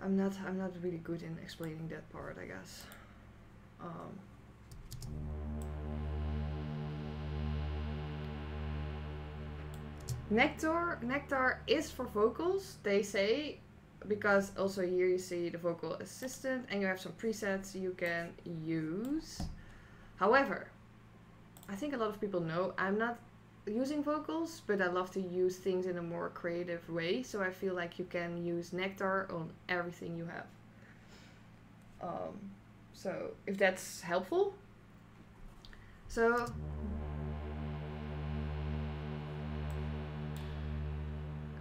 I'm not really good in explaining that part, I guess. Nectar is for vocals, they say, because also here you see the vocal assistant and you have some presets you can use. However, I think a lot of people know I'm not using vocals, but I love to use things in a more creative way, so I feel like you can use Nectar on everything you have. So if that's helpful. So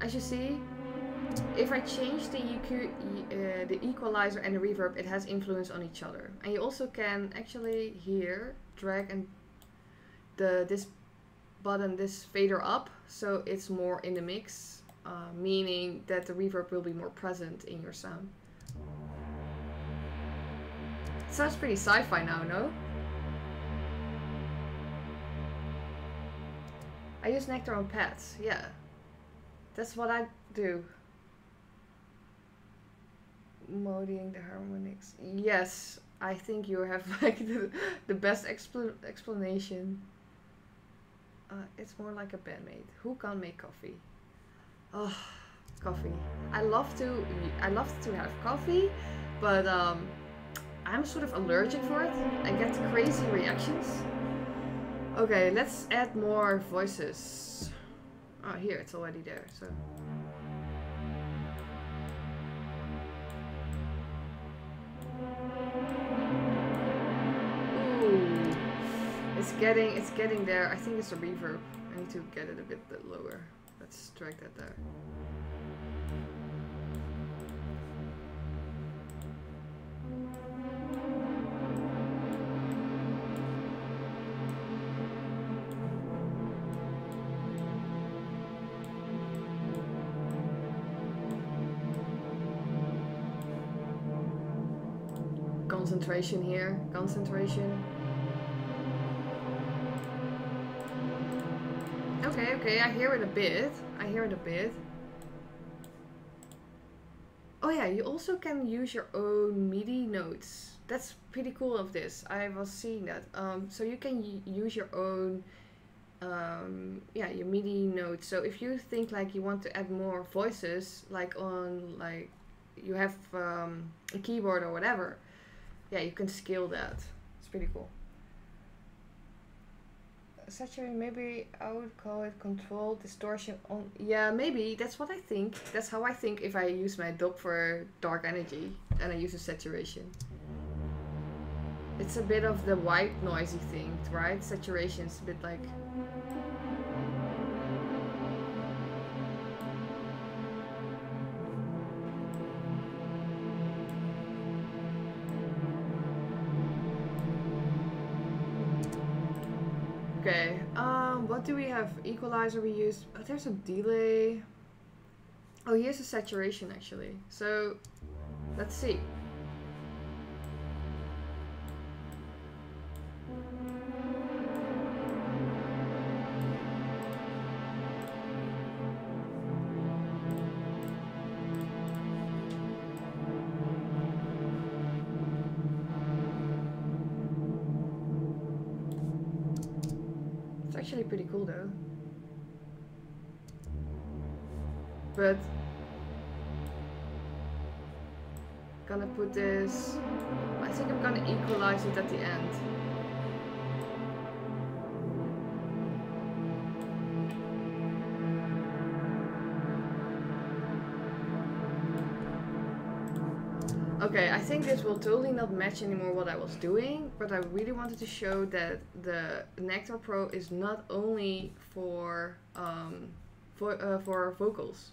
as you see, if I change the EQ, the equalizer and the reverb, it has influence on each other. And you also can actually here drag and this button, this fader up, so it's more in the mix, meaning that the reverb will be more present in your sound. It sounds pretty sci-fi now, no? I use Nectar on pads, yeah. That's what I do. Modeling the harmonics. Yes, I think you have like the best explanation. It's more like a bandmate. Who can't make coffee? Oh, coffee. I love to have coffee, but I'm sort of allergic for it. I get crazy reactions. Okay, let's add more voices. Oh, here, it's already there, so. Ooh, it's getting there. I think it's a reverb. I need to get it a bit lower. Let's drag that there. Concentration here, concentration. Okay, I hear it a bit. Oh yeah, you also can use your own MIDI notes. That's pretty cool of this. I was seeing that. So you can use your own, yeah, your MIDI notes. So if you think like you want to add more voices, like on like you have a keyboard or whatever, yeah, you can scale that. It's pretty cool. Saturate, maybe I would call it control distortion on. Yeah, maybe that's what I think. That's how I think if I use my dub for dark energy and I use a saturation. It's a bit of the white noisy thing, right? Saturation is a bit like. Okay, what do we have? Equalizer we use. Oh, there's a delay. Oh, here's a saturation actually. So, let's see. Actually pretty cool though, but gonna put this. I think I'm gonna equalize it at the end. Okay, I think this will totally not match anymore what I was doing, but I really wanted to show that the Nectar Pro is not only for vocals.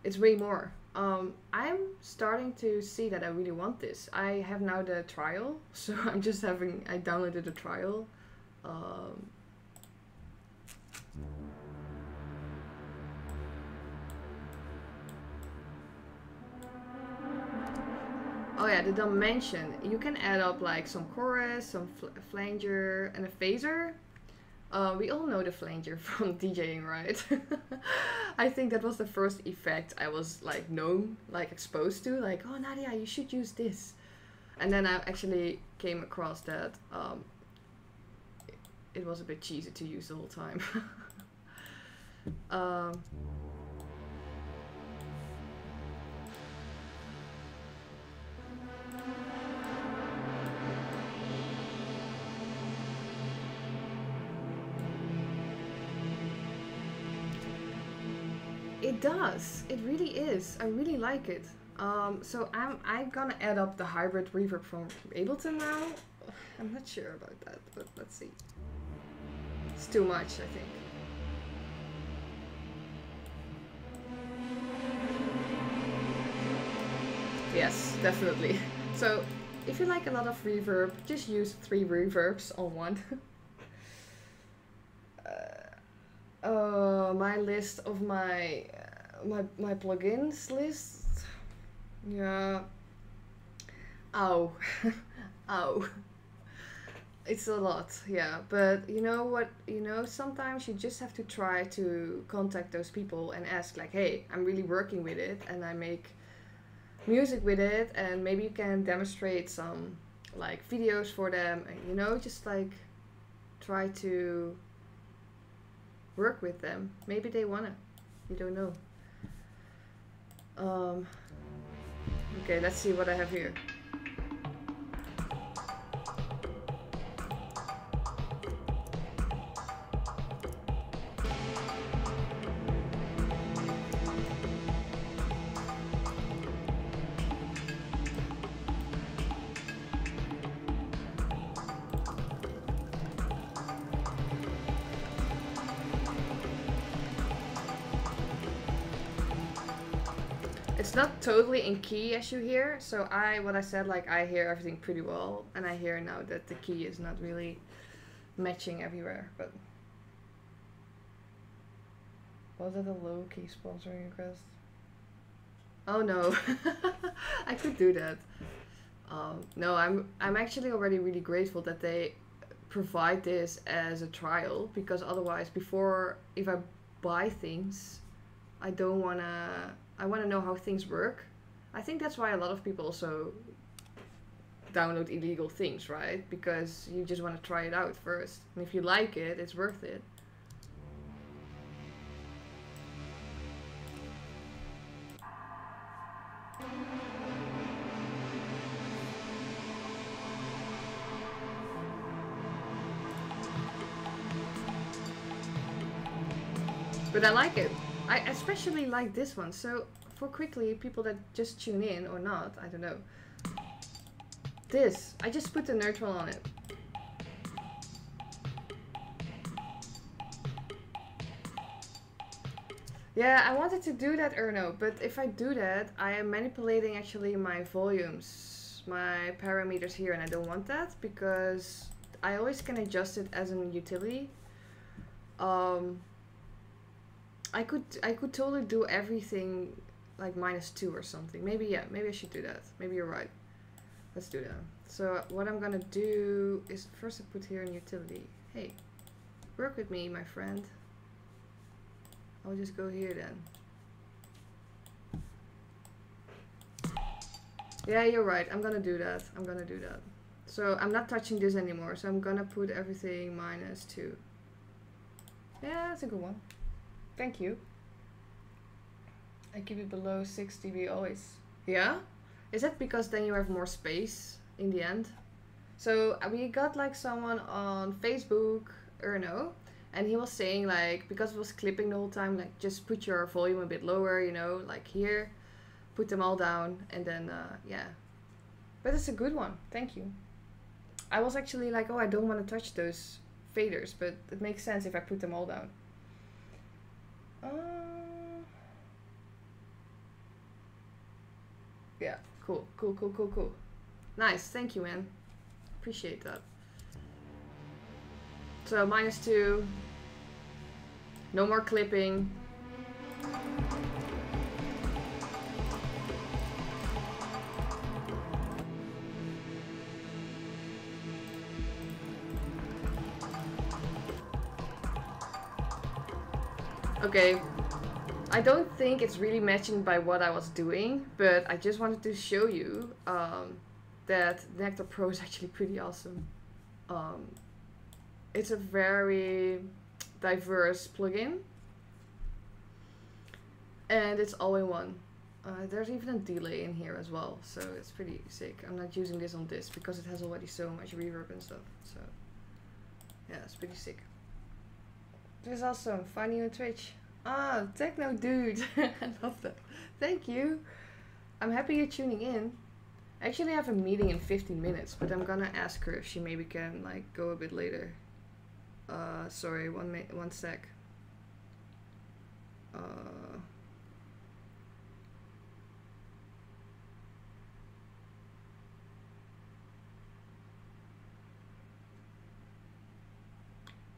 It's way more. I'm starting to see that I really want this. I have now the trial, so I downloaded the trial. Oh yeah, the dimension. You can add up like some chorus, some flanger, and a phaser. We all know the flanger from DJing, right? I think that was the first effect I was like exposed to. Like, oh Nadia, you should use this. And then I actually came across that it was a bit cheesy to use the whole time. It does. It really is. I really like it. So I'm gonna add up the hybrid reverb from Ableton now. I'm not sure about that, but let's see. It's too much, I think. Yes, definitely. So if you like a lot of reverb, just use 3 reverbs on one. My list of my plugins list. Yeah. Ow. Ow. It's a lot, yeah. But you know what? You know, sometimes you just have to try to contact those people and ask, like, hey, I'm really working with it and I make music with it, and maybe you can demonstrate some like videos for them, and you know, just like try to work with them. Maybe they wanna. You don't know. Okay, let's see what I have here. It's not totally in key as you hear, so what I said, like, I hear everything pretty well, and I hear now that the key is not really matching everywhere, but... Was it a low key sponsoring request? Oh no, I could do that. No, I'm actually already really grateful that they provide this as a trial, because otherwise, before, if I buy things, I don't wanna... I want to know how things work. I think that's why a lot of people also download illegal things, right? Because you just want to try it out first. And if you like it, it's worth it. But I like it. I especially like this one. So for quickly, people that just tune in or not, I don't know. This, I just put the neutral on it. Yeah, I wanted to do that, Erno, but if I do that, I am manipulating actually my volumes, my parameters here, and I don't want that because I always can adjust it as an utility. I could totally do everything like -2 or something. Maybe, yeah, maybe I should do that. Maybe you're right. Let's do that. So what I'm gonna do is first I put here an utility. Hey, work with me, my friend. I'll just go here then. Yeah, you're right. I'm gonna do that. I'm gonna do that. So I'm not touching this anymore. So I'm gonna put everything -2. Yeah, that's a good one. Thank you. I keep it below 6 dB always. Yeah? Is that because then you have more space in the end? So we got like someone on Facebook, Erno, and he was saying like, because it was clipping the whole time, like just put your volume a bit lower, you know, like here, put them all down, and then, yeah. But it's a good one. Thank you. I was actually like, oh, I don't want to touch those faders, but it makes sense if I put them all down. Yeah, cool. Nice, thank you, man. Appreciate that. So -2. No more clipping. Okay, I don't think it's really matching by what I was doing, but I just wanted to show you that Nectar Pro is actually pretty awesome. It's a very diverse plugin, and it's all in one. There's even a delay in here as well, so it's pretty sick. I'm not using this on this because it has already so much reverb and stuff, so yeah, it's pretty sick. This is awesome. Find you on Twitch. Ah, techno dude. I love that. Thank you. I'm happy you're tuning in. I actually have a meeting in 15 minutes, but I'm gonna ask her if she maybe can like go a bit later. Sorry, one sec.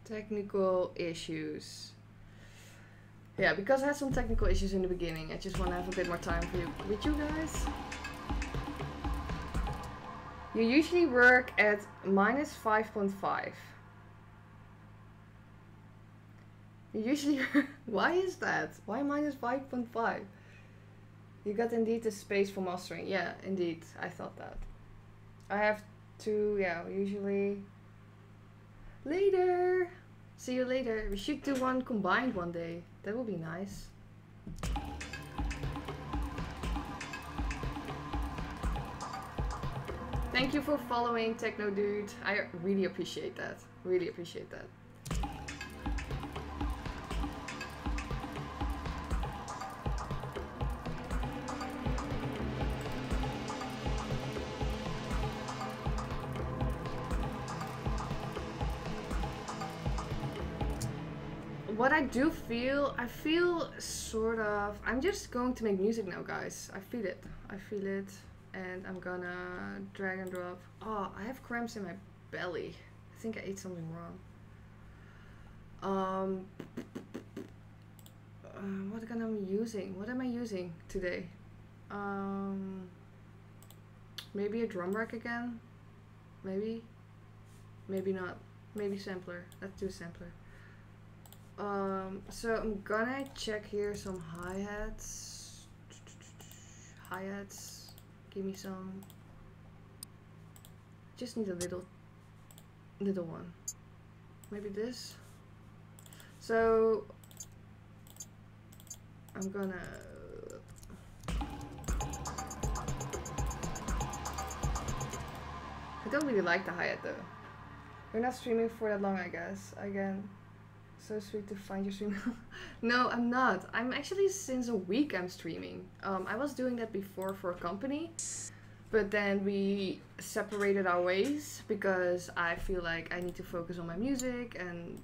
Technical issues. Yeah, because I had some technical issues in the beginning, I just want to have a bit more time with you guys. You usually work at minus 5.5. You usually... Why is that? Why minus 5.5? You got indeed the space for mastering. Yeah, indeed. I thought that. I have to... Yeah, usually... Later! See you later. We should do one combined one day. That would be nice. Thank you for following, Techno Dude. I really appreciate that. Really appreciate that. What I do feel, I feel sort of, I'm just going to make music now, guys. I feel it. I feel it. And I'm gonna drag and drop. Oh, I have cramps in my belly. I think I ate something wrong. What am I using? What am I using today? Maybe a drum rack again? Maybe? Maybe not. Maybe sampler. Let's do sampler. So I'm gonna check here some hi-hats. Hi-hats. Give me some. Just need a little one. Maybe this. So I'm gonna. I don't really like the hi-hat though. You're not streaming for that long, I guess. Again, so sweet to find your stream. No, I'm not. I'm actually since a week I'm streaming. I was doing that before for a company, but then we separated our ways because I feel like I need to focus on my music, and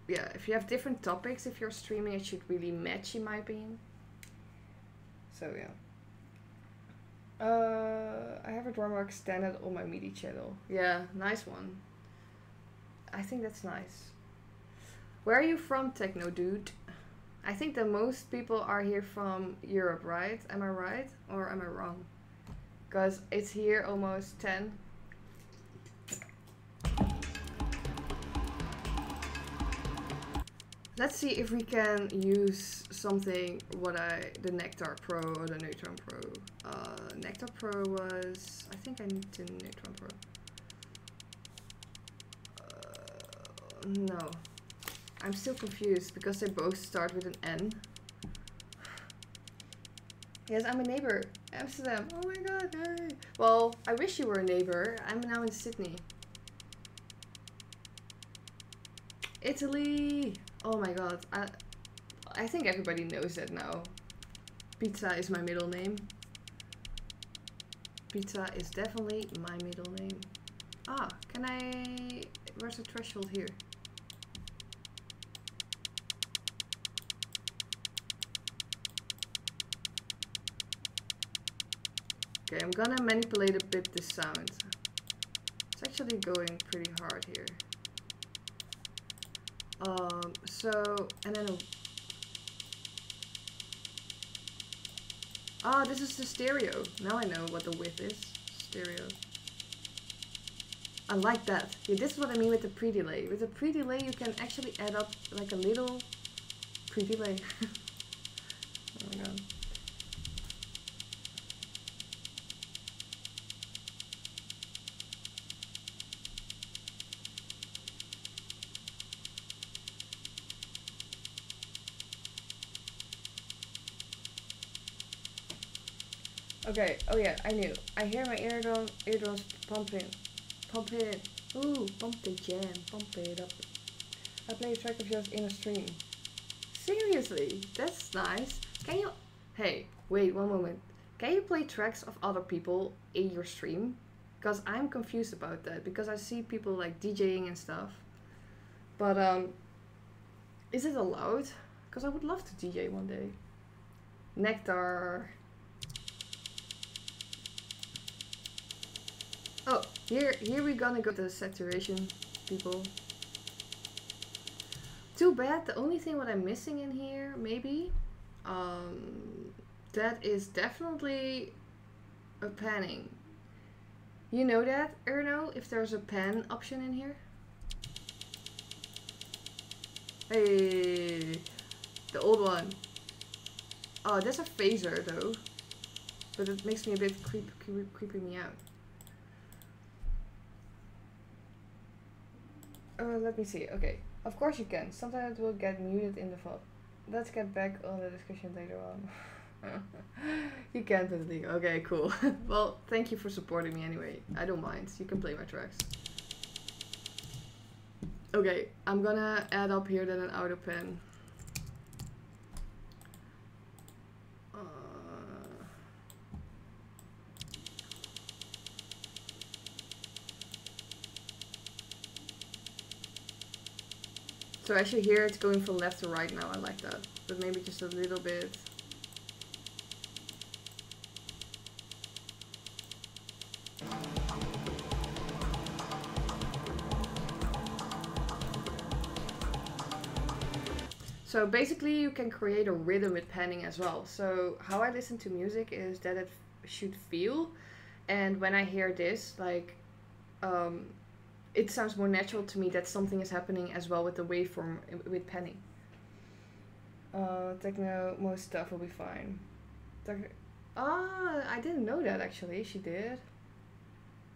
yeah, if you have different topics, if you're streaming, it should really match in my opinion. So yeah. I have a drum rack standard on my MIDI channel. Yeah, nice one. I think that's nice. Where are you from, Techno Dude? I think that most people are here from Europe, right? Am I right? Or am I wrong? Because it's here almost 10. Let's see if we can use something, the Nectar Pro or the Neutron Pro. Nectar Pro was, I think I need the Neutron Pro. No. I'm still confused because they both start with an N. Yes, I'm a neighbor. Amsterdam. Oh my god, hey. Well, I wish you were a neighbor. I'm now in Sydney. Italy. Oh my god. I think everybody knows that now. Pizza is my middle name. Pizza is definitely my middle name. Ah, can I... Where's the threshold here? Okay, I'm gonna manipulate a bit this sound. It's actually going pretty hard here. And then this is the stereo. Now I know what the width is. Stereo. I like that. Yeah, this is what I mean with the pre-delay. With the pre-delay you can actually add up like a little pre-delay. Oh my god. Okay, oh yeah, I knew. I hear my eardrums pumping. Pump it. Ooh, pump the jam. Pump it up. I play a track of yours in a stream. Seriously? That's nice. Can you... Hey, wait one moment. Can you play tracks of other people in your stream? Because I'm confused about that. Because I see people like DJing and stuff. But is it allowed? Because I would love to DJ one day. Nectar. Oh, here we're gonna go to the saturation, people. Too bad. The only thing what I'm missing in here, maybe, that is definitely a panning. You know that, Erno? If there's a pan option in here? Hey, the old one. Oh, that's a phaser though. But it makes me a bit creeping me out. Let me see. Okay. Of course you can. Sometimes it will get muted in the phone. Let's get back on the discussion later on. You can totally. Okay, cool. Well, thank you for supporting me anyway. I don't mind. You can play my tracks. Okay, I'm gonna add up here that an auto pen. So as you hear, it's going from left to right now. I like that, but maybe just a little bit. So basically you can create a rhythm with panning as well. So how I listen to music is that it should feel, and when I hear this, like, it sounds more natural to me that something is happening as well with the waveform with panning. Techno, most stuff will be fine. I didn't know that actually, she did.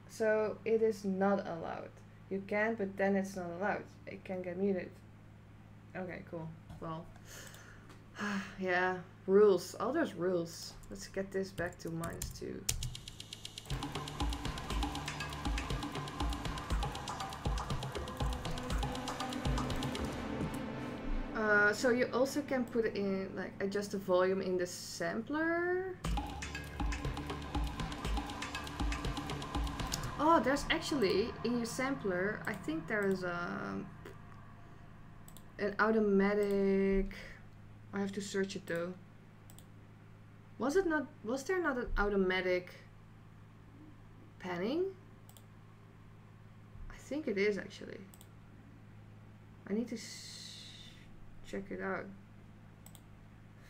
So it is not allowed. You can, but then it's not allowed. It can get muted. Okay, cool. Well, yeah, rules. All those rules. Let's get this back to -2. So you also can put it in, like, adjust the volume in the sampler. Oh, there's actually, in your sampler, I think there is an automatic, I have to search it though. Was there not an automatic panning? I think it is actually. I need to check it out.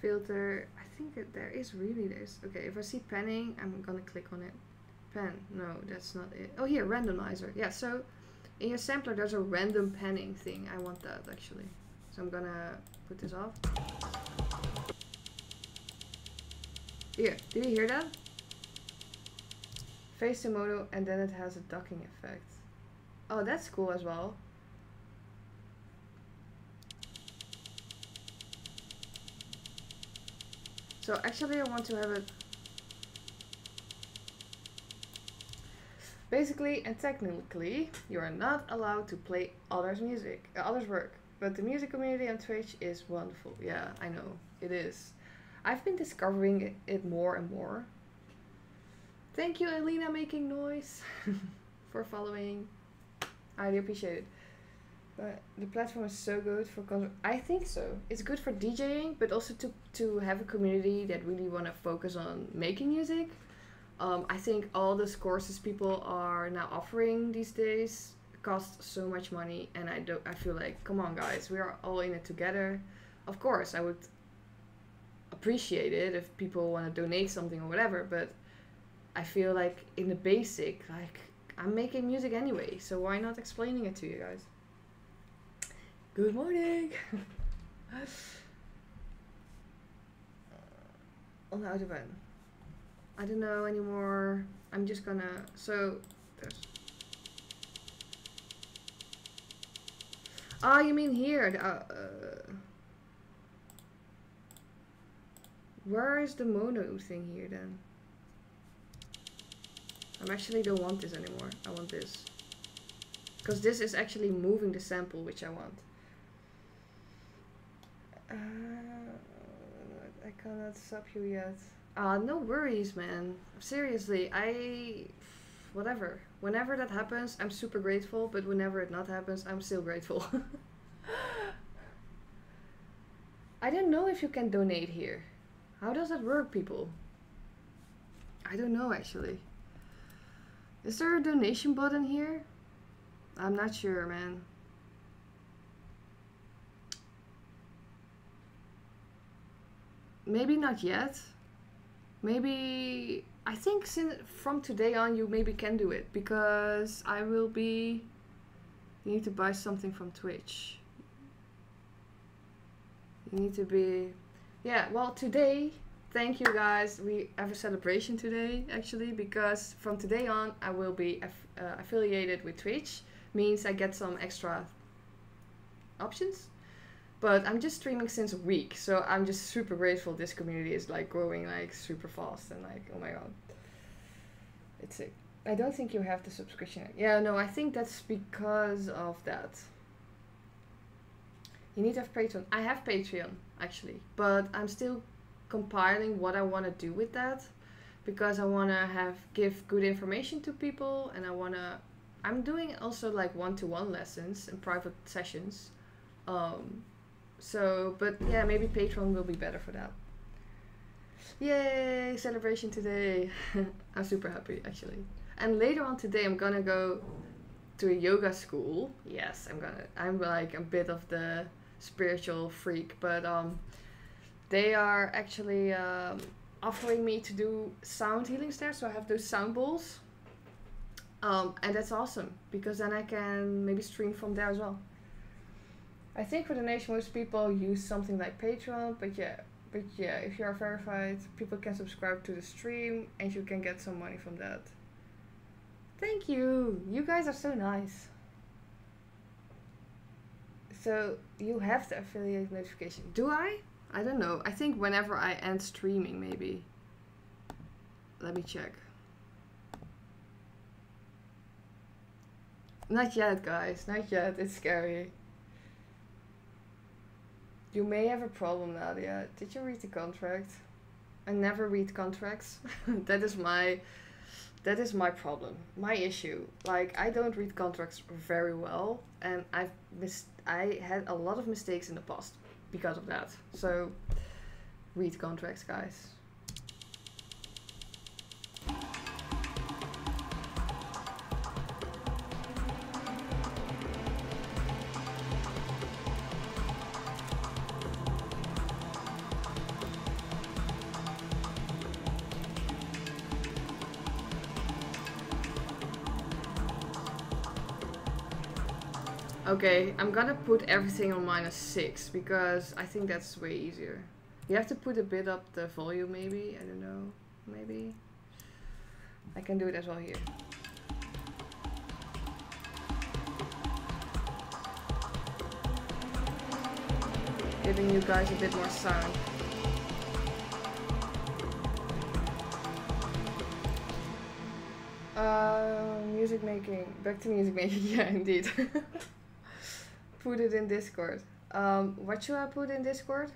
Filter, I think there is really this. Okay, if I see panning, I'm gonna click on it. Pen, no, that's not it. Oh, here, randomizer. Yeah, so in your sampler there's a random panning thing. I want that actually. So I'm gonna put this off. Here, did you hear that? Face to mono, and then it has a docking effect. Oh, that's cool as well. So actually I want to have it basically and technically you are not allowed to play others' music, others' work. But the music community on Twitch is wonderful. Yeah, I know, it is. I've been discovering it more and more. Thank you, Elena Making Noise, for following. I really appreciate it. But the platform is so good for I think so. It's good for DJing, but also to have a community that really want to focus on making music. I think all those courses people are now offering these days cost so much money, and I feel like, come on guys, we are all in it together. Of course, I would appreciate it if people want to donate something or whatever, but I feel like in the basic, like, I'm making music anyway, so why not explaining it to you guys? Good morning! On the autobahn. I don't know anymore. I'm just gonna... So, there's... Ah, you mean here? Where is the mono thing here then? I actually don't want this anymore. I want this. Because this is actually moving the sample, which I want. I cannot sub you yet. No worries, man. Seriously, whatever. Whenever that happens, I'm super grateful, but whenever it not happens, I'm still grateful. I don't know if you can donate here. How does that work, people? I don't know, actually. Is there a donation button here? I'm not sure, man. Maybe not yet. Maybe... I think from today on you maybe can do it. Because I will be... You need to buy something from Twitch. You need to be... Yeah, well, today... Thank you, guys. We have a celebration today, actually. Because from today on, I will be affiliated with Twitch. Means I get some extra options. But I'm just streaming since a week, so I'm just super grateful this community is like growing like super fast and like, oh my god. It's sick. I don't think you have the subscription. Yeah, no, I think that's because of that. You need to have Patreon. I have Patreon, actually, but I'm still compiling what I want to do with that because I want to give good information to people, and I'm doing also like one-to-one lessons and private sessions. So, but yeah, maybe Patreon will be better for that. Yay, celebration today. I'm super happy, actually. And later on today, I'm gonna go to a yoga school. Yes, I'm like a bit of the spiritual freak, but they are actually offering me to do sound healings there, so I have those sound bowls. And that's awesome, because then I can maybe stream from there as well. I think for donation, most people use something like Patreon, but yeah, if you are verified, people can subscribe to the stream and you can get some money from that. Thank you! You guys are so nice. So, you have the affiliate notification. Do I? I don't know. I think whenever I end streaming, maybe. Let me check. Not yet, guys. Not yet. It's scary. You may have a problem, Nadia. Did you read the contract? I never read contracts. That is my problem. My issue. Like, I don't read contracts very well, and I had a lot of mistakes in the past because of that. So, read contracts, guys. Okay, I'm gonna put everything on -6 because I think that's way easier. You have to put a bit up the volume maybe, I don't know, maybe. I can do it as well here. Giving you guys a bit more sound. Music making. Back to music making, yeah, indeed. Put it in Discord. What should I put in Discord?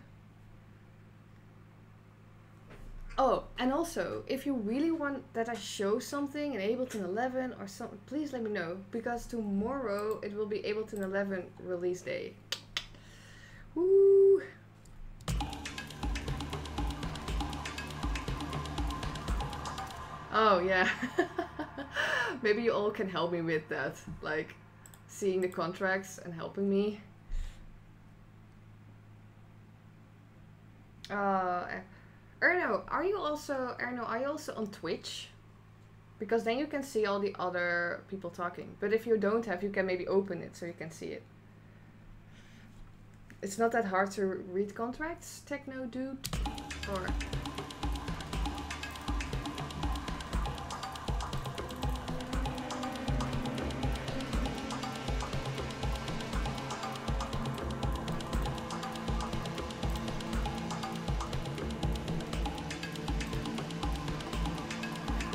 Oh, and also, if you really want that I show something in Ableton 11 or something, please let me know. Because tomorrow it will be Ableton 11 release day. Woo! Oh, yeah. Maybe you all can help me with that. Like, seeing the contracts and helping me. Erno, are you also on Twitch? Because then you can see all the other people talking. But if you don't have, you can maybe open it so you can see it. It's not that hard to read contracts, Techno Dude? Or...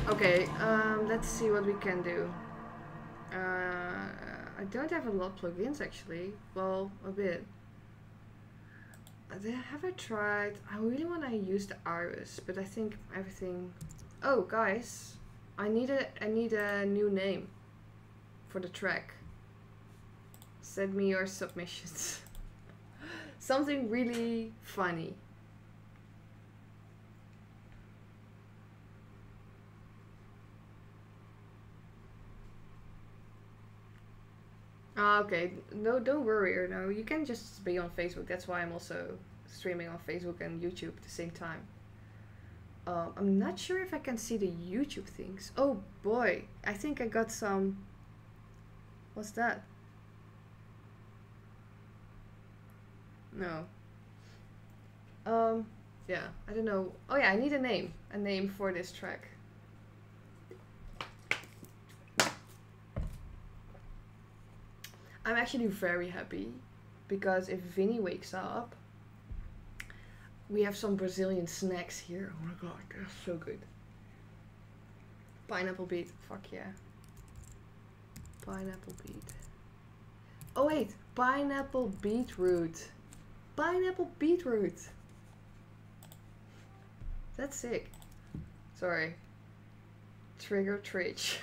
Okay, let's see what we can do. I don't have a lot of plugins actually. Well, a bit. Have I tried? I really want to use the iris, but I think everything. Oh, guys, I need a new name for the track. Send me your submissions. Something really funny. Okay, no, don't worry, or no, you can just be on Facebook. That's why I'm also streaming on Facebook and YouTube at the same time. I'm not sure if I can see the YouTube things. Oh boy, I think I got some. What's that? No. Yeah, I don't know. Oh yeah, I need a name for this track. I'm actually very happy because if Vinny wakes up, we have some Brazilian snacks here. Oh my god, they're so good. Pineapple beet, fuck yeah. Pineapple beet. Oh wait, pineapple beetroot. Pineapple beetroot. That's sick. Sorry. Trigger Twitch.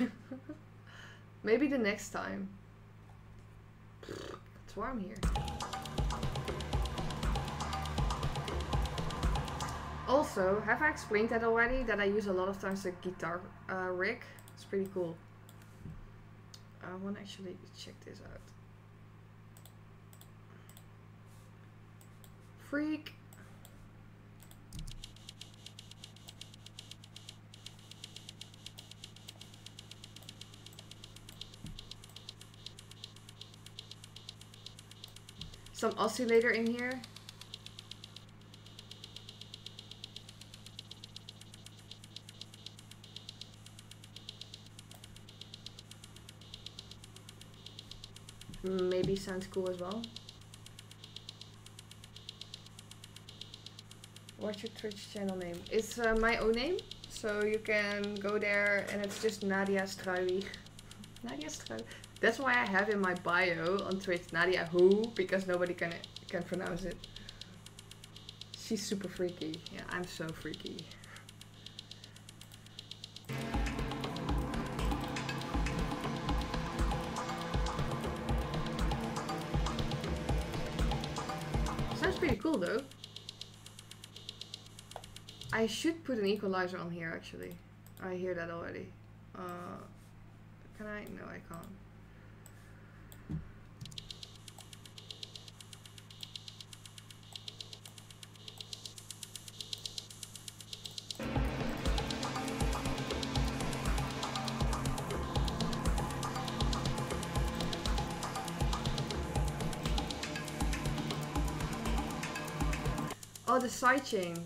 Maybe the next time. It's warm here. Also, have I explained that already? That I use a lot of times the guitar rig? It's pretty cool. I want to actually check this out. Freak. Some oscillator in here. Maybe sounds cool as well. What's your Twitch channel name? It's my own name, so you can go there and it's just Nadia Struijweg. Nadia Struijweg. That's why I have in my bio on Twitch Nadia Who, because nobody can pronounce it. She's super freaky. Yeah, I'm so freaky. Sounds pretty cool though. I should put an equalizer on here actually. I hear that already. Can I? No, I can't. Oh, the sidechain.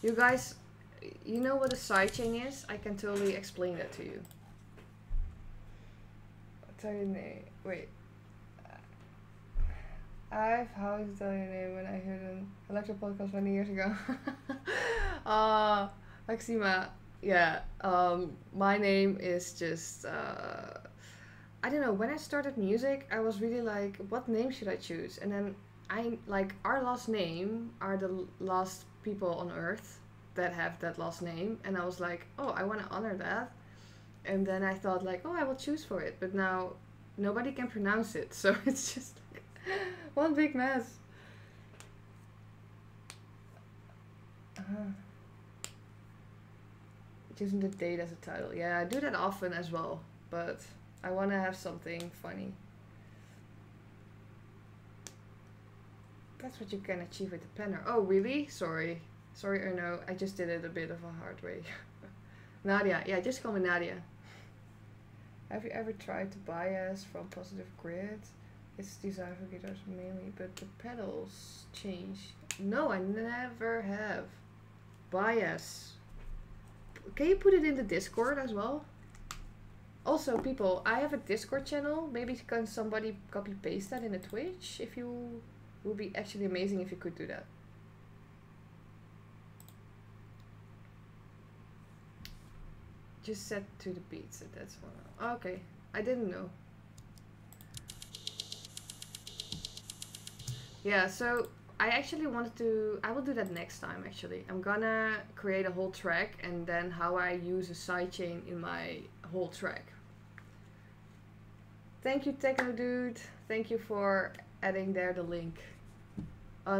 You guys, you know what a sidechain is? I can totally explain that to you. I'll tell you name. Wait. How to tell your name when I heard an electro podcast many years ago. Maxima. Yeah. My name is just I don't know, when I started music I was really like, what name should I choose? And then I like, our last name are the last people on earth that have that last name, and I was like, oh, I want to honor that. And then I thought like, oh, I will choose for it, but now nobody can pronounce it, so it's just like one big mess. Choosing the date as a title. Yeah, I do that often as well, but I want to have something funny. That's what you can achieve with the penner. Oh, really? Sorry. Sorry or no, I just did it a bit of a hard way. Nadia. Yeah, just call me Nadia. Have you ever tried to bias from Positive Grid? It's designed for guitars mainly, but the pedals change. No, I never have. Bias. Can you put it in the Discord as well? Also, people, I have a Discord channel. Maybe can somebody copy paste that in the Twitch? If you... It would be actually amazing if you could do that. Just set to the beats, that's one. Oh, okay, I didn't know. Yeah, so I actually wanted to. I will do that next time. Actually, I'm gonna create a whole track and then how I use a sidechain in my whole track. Thank you, Techno Dude. Thank you for adding there the link.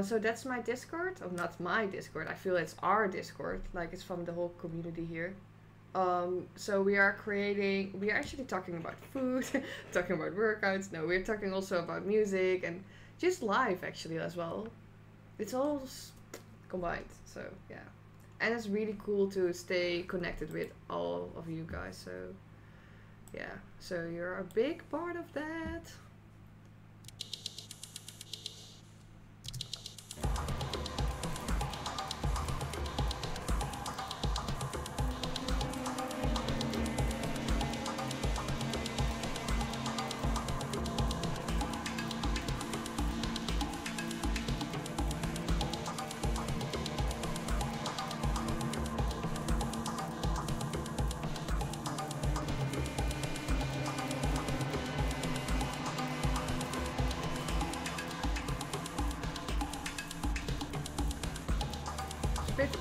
So that's my Discord. Oh, not my Discord. I feel it's our Discord. Like it's from the whole community here. So we are creating. We are actually talking about food, talking about workouts. No, we're talking also about music and just life actually as well. It's all combined. So yeah, and it's really cool to stay connected with all of you guys. So yeah, so you're a big part of that.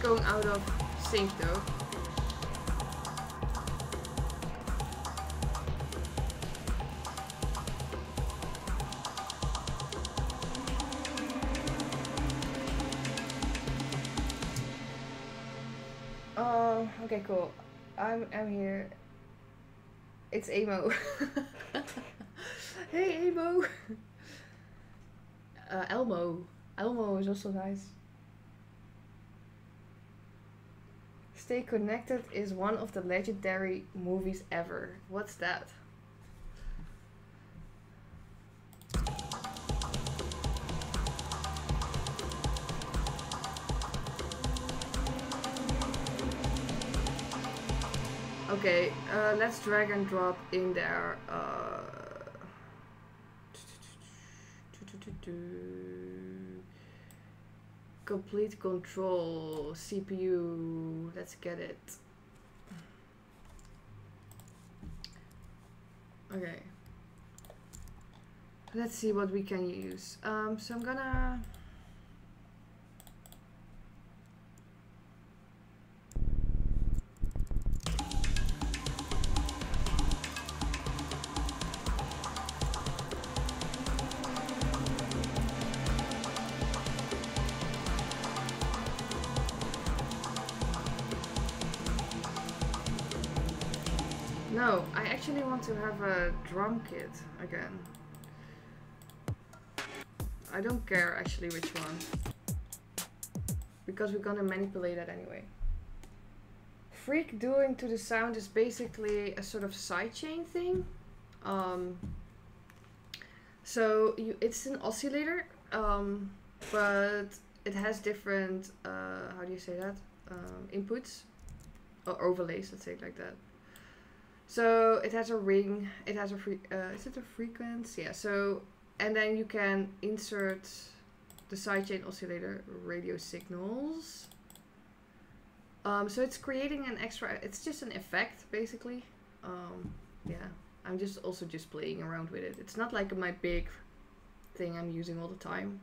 Going out of sync though. Oh, okay, cool. I'm here. It's Amo. Hey, Amo. Elmo. Elmo is also nice. Stay Connected is one of the legendary movies ever. What's that? Okay, let's drag and drop in there. Complete control, CPU, let's get it. Okay. Let's see what we can use. So I'm gonna... No, I actually want to have a drum kit again. I don't care actually which one. Because we're gonna manipulate it anyway. Freak doing to the sound is basically a sort of sidechain thing. So it's an oscillator, but it has different, how do you say that? Inputs or overlays, let's say it like that. So it has a ring, it has a is it a frequency? Yeah, so, and then you can insert the sidechain oscillator radio signals. So it's creating an extra, it's just an effect basically. Yeah, I'm just playing around with it. It's not like my big thing I'm using all the time.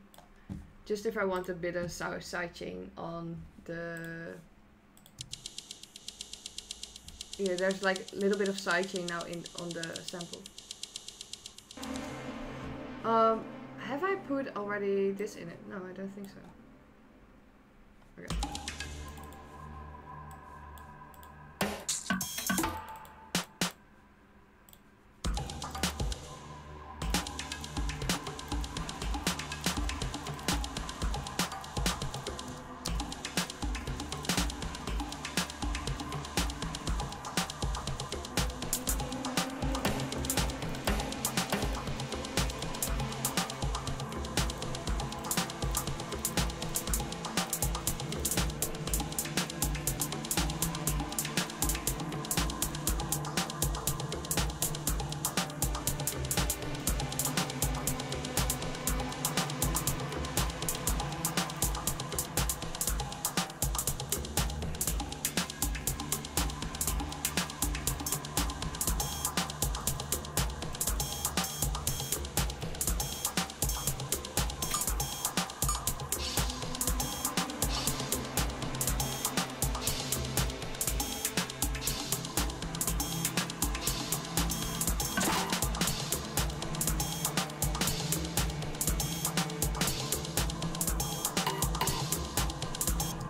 Just if I want a bit of sidechain on the... Yeah, there's like a little bit of sidechain now on the sample. Have I put already this in it? No, I don't think so. Okay.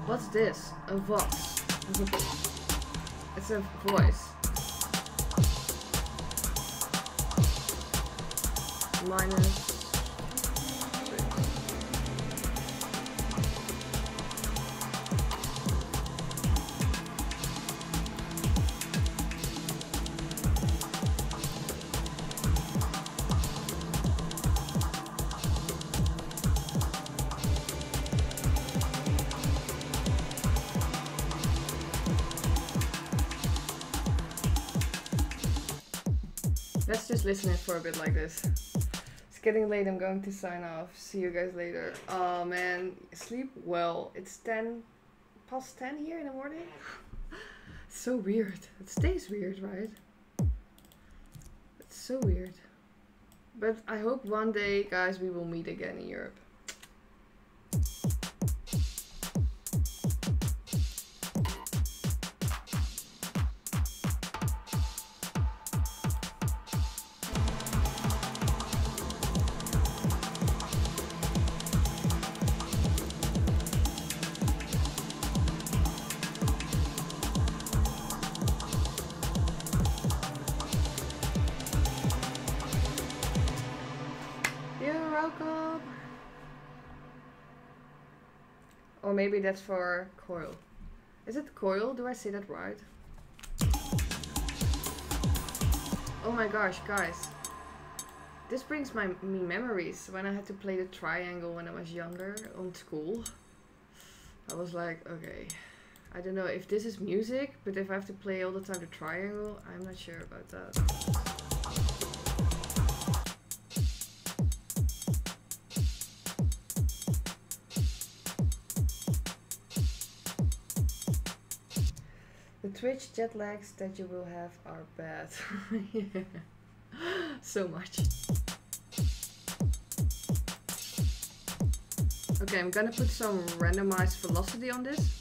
What's this? A vox. It's a voice. Minus. Let's just listen it for a bit like this. It's getting late, I'm going to sign off. See you guys later. Oh man, sleep well. It's 10 past 10 here in the morning. So weird. It stays weird, right? It's so weird. But I hope one day, guys, we will meet again in Europe. Or maybe that's for coil. Is it coil? Do I say that right? Oh my gosh, guys. This brings me memories when I had to play the triangle when I was younger on school. I was like, okay, I don't know if this is music, but if I have to play all the time the triangle, I'm not sure about that. The Twitch jet lags that you will have are bad. Yeah. So much. Okay, I'm gonna put some randomized velocity on this.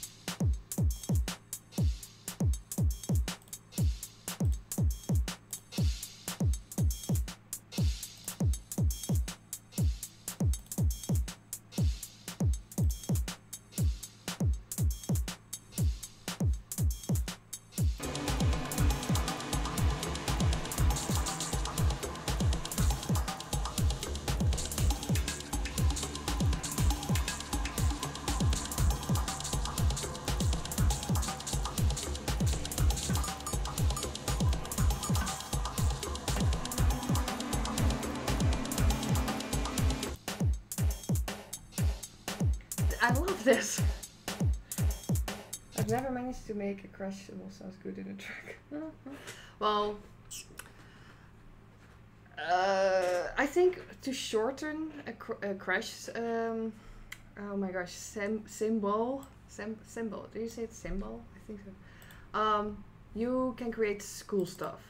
I love this. I've never managed to make a crash symbol sounds good in a track. Well, I think to shorten a crash, oh my gosh, symbol. Do you say it's symbol? I think so. You can create cool stuff.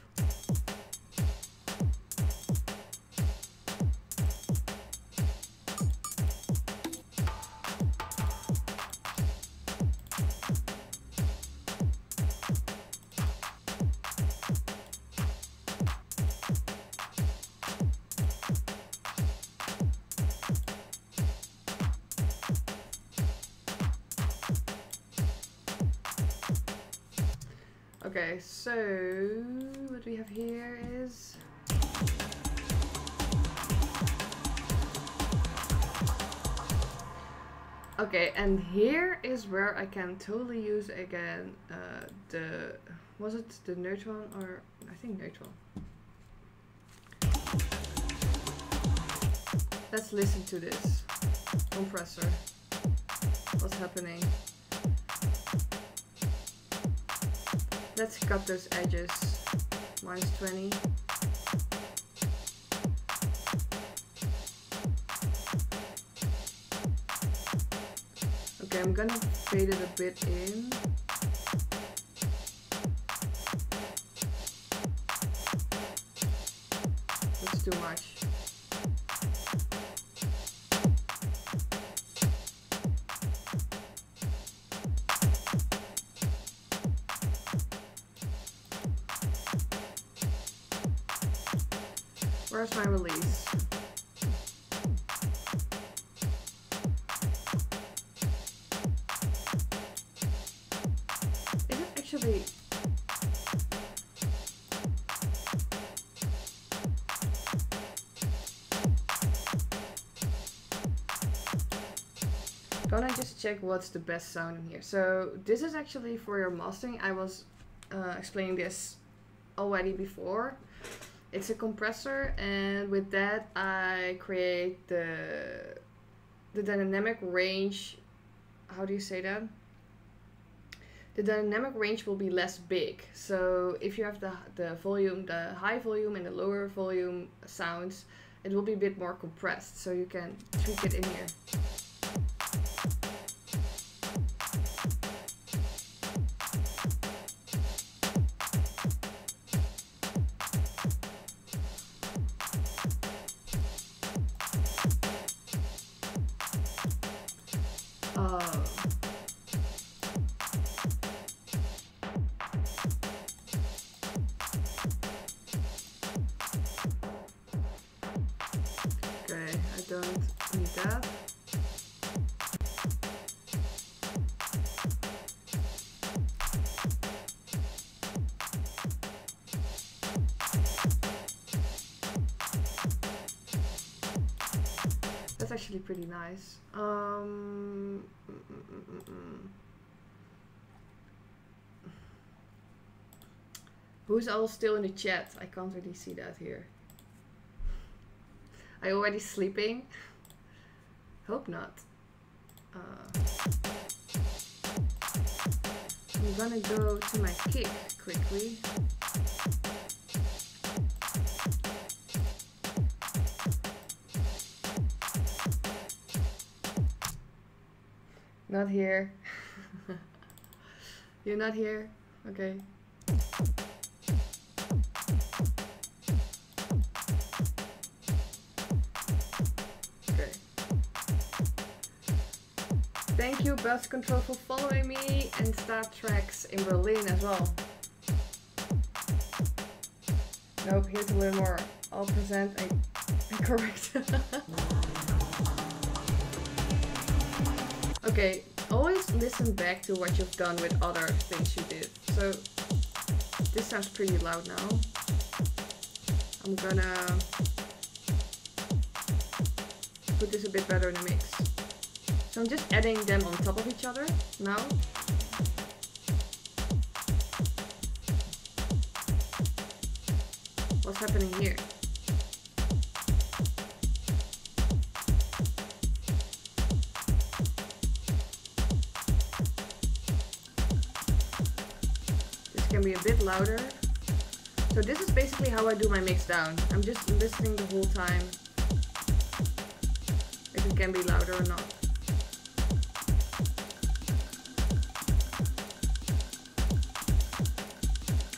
Okay, so what we have here is okay, and here is where I can totally use again was it the neutron or I think neutron. Let's listen to this compressor. What's happening? Let's cut those edges. -20. Okay, I'm gonna fade it a bit in. That's too much. Where's my release? actually... Don't I just check what's the best sound in here? So this is actually for your mastering. I was explaining this already before. It's a compressor, and with that I create the dynamic range. How do you say that? The dynamic range will be less big. So if you have the volume, the high volume and the lower volume sounds, it will be a bit more compressed. So you can tweak it in here. That's actually pretty nice. Who's all still in the chat? I can't really see that here. Are you already sleeping? Hope not. I'm gonna go to my kick quickly. Not here. You're not here? Okay. Okay. Thank you, Bus Control, for following me, and Star Treks in Berlin as well. Nope, here to learn more. I'll present a correct. Okay, always listen back to what you've done with other things you did. So, this sounds pretty loud now. I'm gonna put this a bit better in the mix. So I'm just adding them on top of each other now. What's happening here? Can be a bit louder. So this is basically how I do my mix down. I'm just listening the whole time if it can be louder or not.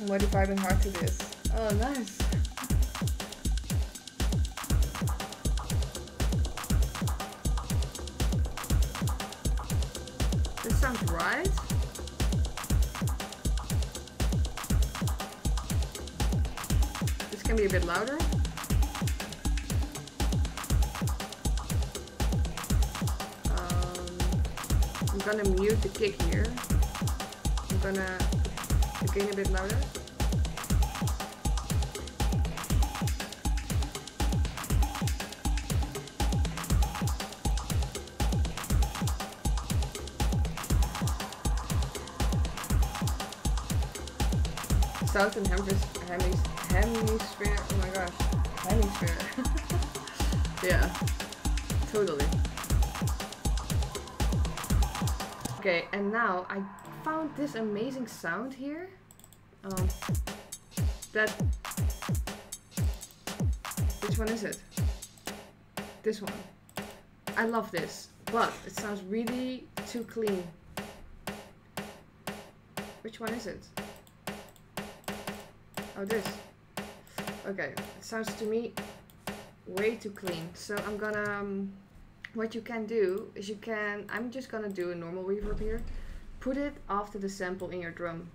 I'm already vibing hard to this. Oh, nice. This sounds right. Can be a bit louder. I'm gonna mute the kick here. I'm gonna gain a bit louder. South and hemisphere. Oh my gosh, hemisphere. Yeah, totally. Okay, and now I found this amazing sound here. Which one is it? This one. I love this, but it sounds really too clean. Which one is it? Oh, this. Okay, it sounds to me way too clean. So I'm gonna, what you can do is I'm just gonna do a normal reverb here. Put it after the sample in your drum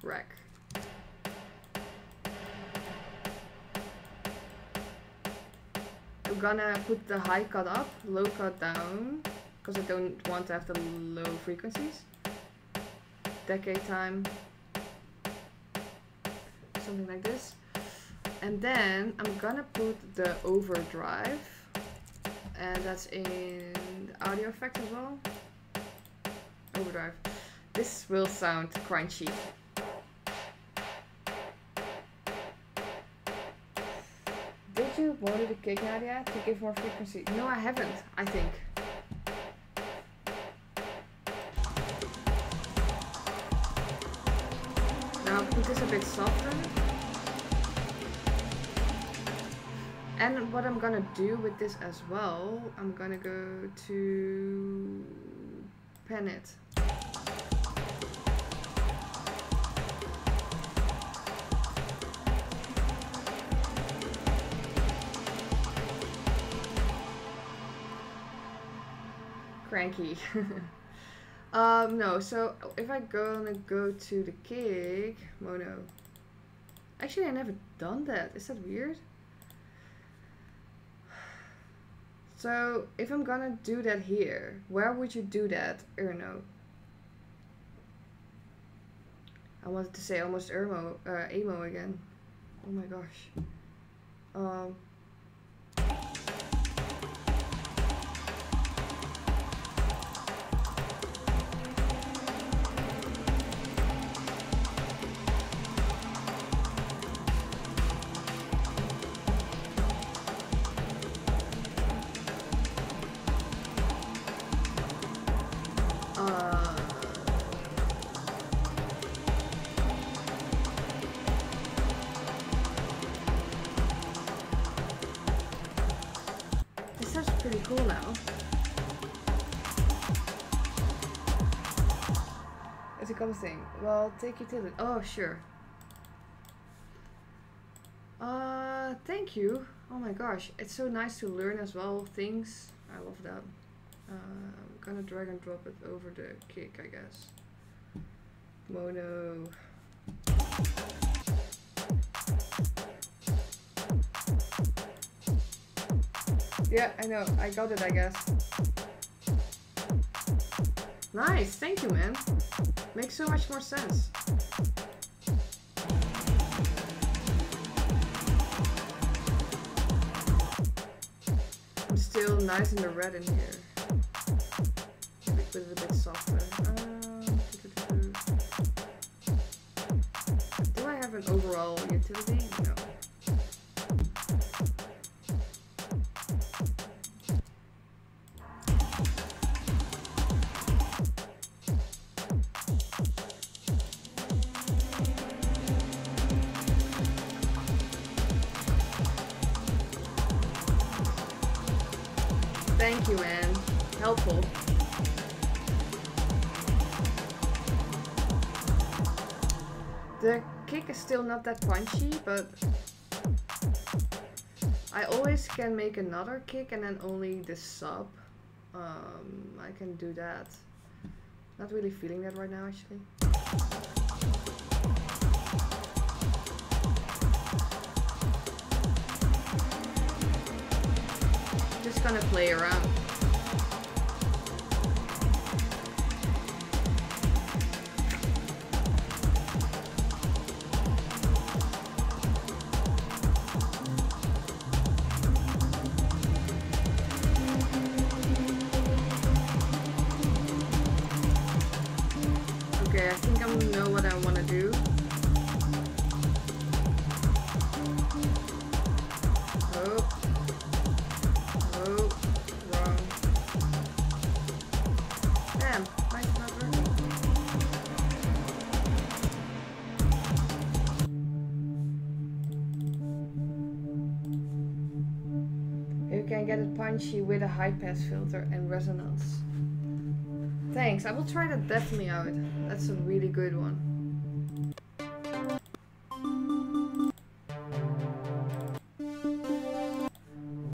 rack. I'm gonna put the high cut up, low cut down, because I don't want to have the low frequencies. Decade time, something like this. And then I'm gonna put the overdrive, and that's in the audio effect as well. Overdrive. This will sound crunchy. Did you water the cake, Nadia, to give more frequency? No, I haven't, I think. Now I'll put this a bit softer. And what I'm gonna do with this as well, I'm gonna go to pen it. Cranky. No, so if I gonna go to the kick, mono. Actually, I never done that. Is that weird? So if I'm gonna do that here, where would you do that, Erno? I wanted to say almost emo again. Oh my gosh. This sounds pretty cool now. It's a common thing. Well, take utility. Oh, sure. Thank you. Oh my gosh, it's so nice to learn as well things. I love that. I'm gonna drag and drop it over the kick, I guess. Mono. Yeah, I know. I got it, I guess. Nice. Thank you, man. Makes so much more sense. I'm still nice in the red in here. Make it a bit softer. Do I have an overall utility? No. Thank you, man. Helpful. The kick is still not that punchy, but I always can make another kick and then only the sub. I can do that. Not really feeling that right now, actually. Just gonna play around. Okay, I think I know what I want to do. Get it punchy with a high pass filter and resonance. Thanks, I will try that definitely out. That's a really good one.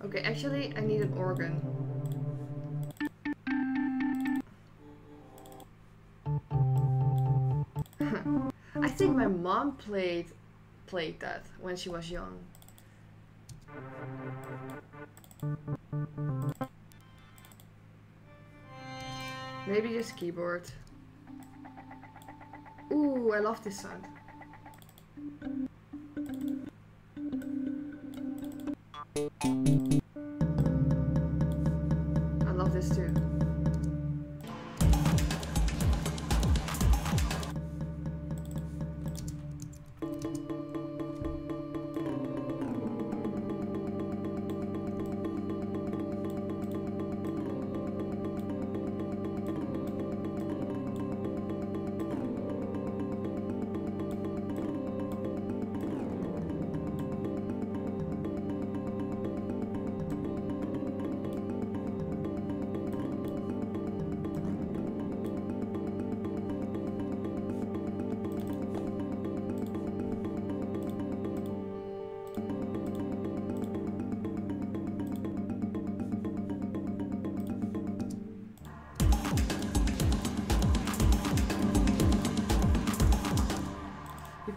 Okay, actually I need an organ. I think my mom played that when she was young. Maybe just keyboard. Ooh, I love this sound. I love this too.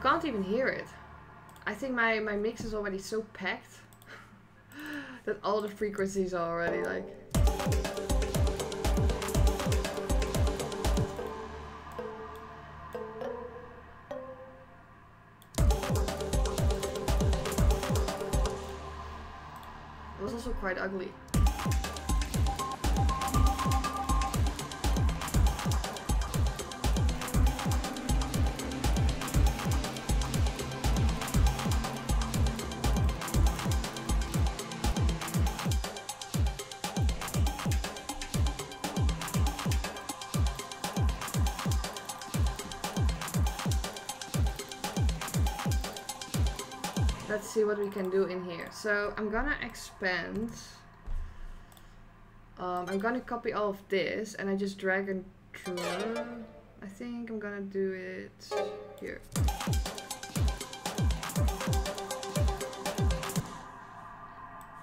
Can't even hear it. I think my mix is already so packed that all the frequencies are already like. It was also quite ugly. Let's see what we can do in here. So I'm gonna expand. I'm gonna copy all of this and I just drag and drop. I think I'm gonna do it here.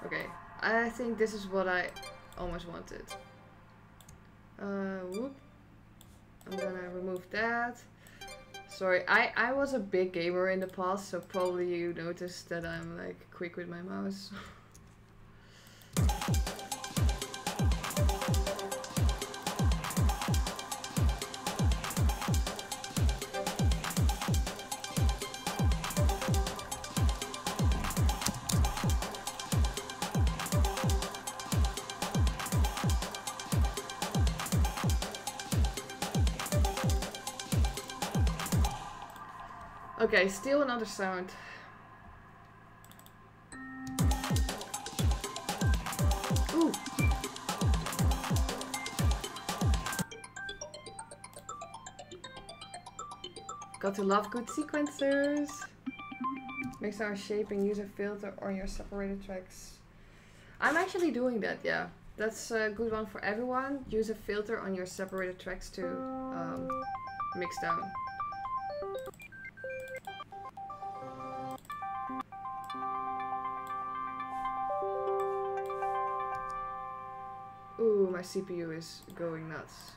Okay, I think this is what I almost wanted. Whoop. I'm gonna remove that. Sorry, I was a big gamer in the past, so probably you noticed that I'm like quick with my mouse. Okay, still another sound. Ooh. Got to love good sequencers. Mix our shaping, use a filter on your separated tracks. I'm actually doing that, yeah. That's a good one for everyone. Use a filter on your separated tracks to mix down. Ooh, my CPU is going nuts.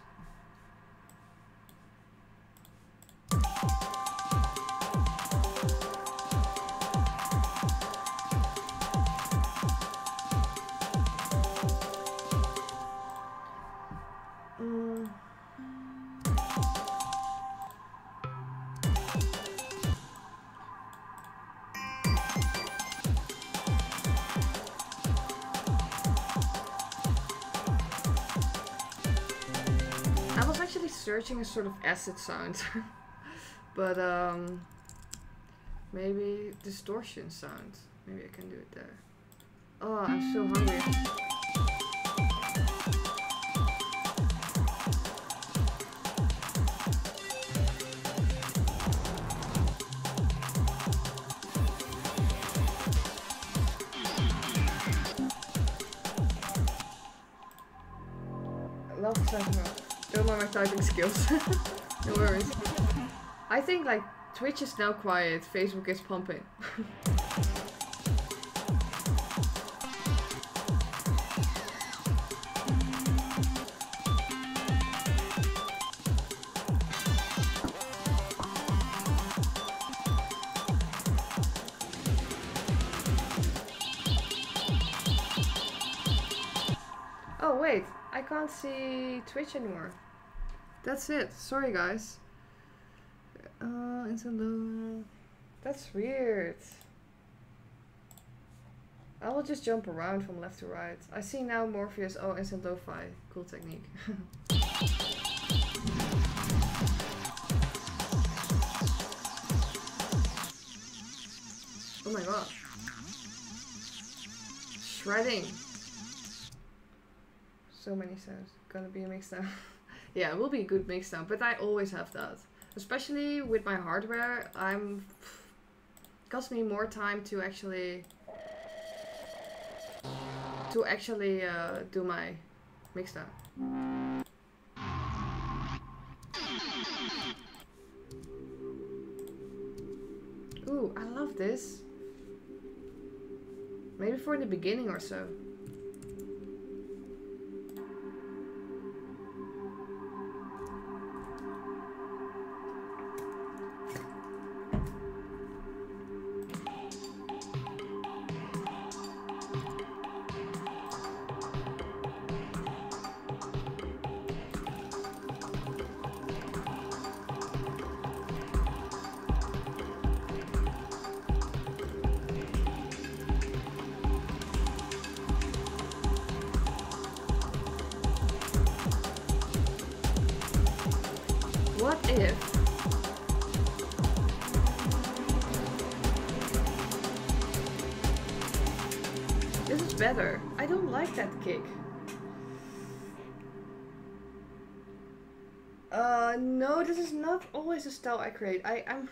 Searching a sort of acid sound, but maybe distortion sound. Maybe I can do it there. Oh, I'm so hungry. I love typing. Don't mind my typing skills. No worries. I think like Twitch is now quiet, Facebook is pumping. Oh wait, I can't see Twitch anymore. That's it. Sorry guys. It's a low. That's weird. I will just jump around from left to right. I see now Morpheus. Oh, instant lo-fi. Cool technique. Oh my god. Shredding. So many sounds. Gonna be a mix now. Yeah, it will be a good mix now, but I always have that. Especially with my hardware, it costs me more time to actually do my mix down. Ooh, I love this. Maybe for the beginning or so. What if this is better? I don't like that kick. No, this is not always the style I create. I'm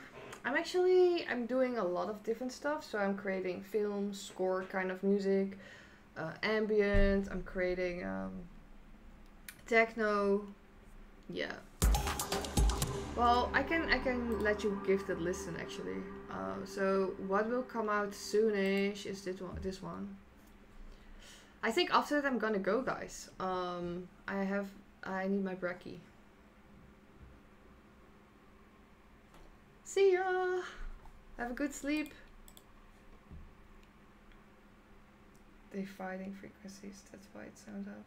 doing a lot of different stuff. So I'm creating film, score kind of music, ambient. I'm creating techno. Yeah. Well, I can let you give the listen actually. So what will come out soonish is this one. I think after that I'm gonna go, guys. I need my brekkie. See ya. Have a good sleep. They fighting frequencies. That's why it sounds off.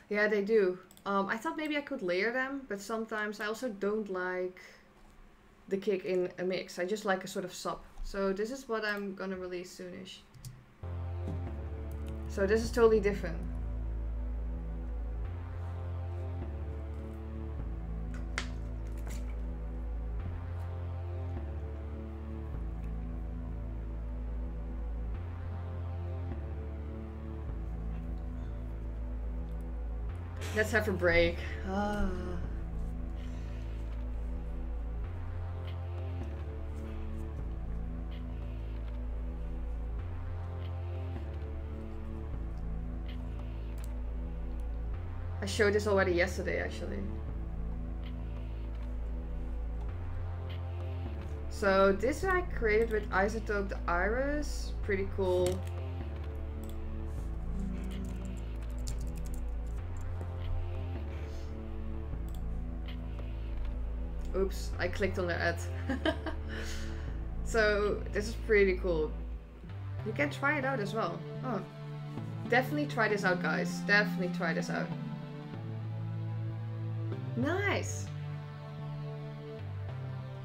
Yeah, they do. I thought maybe I could layer them, but sometimes I also don't like the kick in a mix. I just like a sort of sub. So this is what I'm gonna release soonish. So this is totally different. Let's have a break. Ah. I showed this already yesterday, actually. So this I created with iZotope the Iris. Pretty cool. Oops, I clicked on the ad. So this is pretty cool. You can try it out as well. Oh, definitely try this out, guys. Definitely try this out. Nice.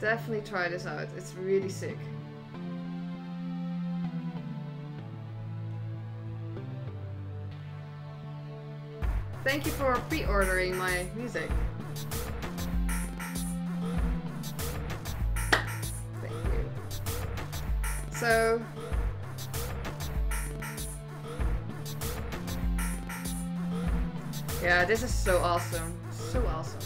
Definitely try this out. It's really sick. Thank you for pre-ordering my music. So yeah, this is so awesome. So awesome.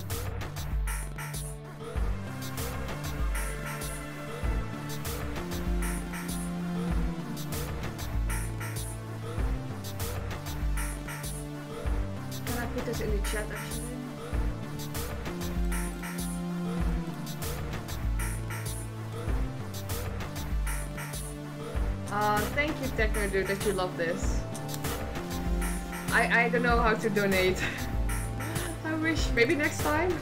Can I put this in the chat actually? Thank you, Techno Dude, that you love this. I don't know how to donate. I wish. Maybe next time?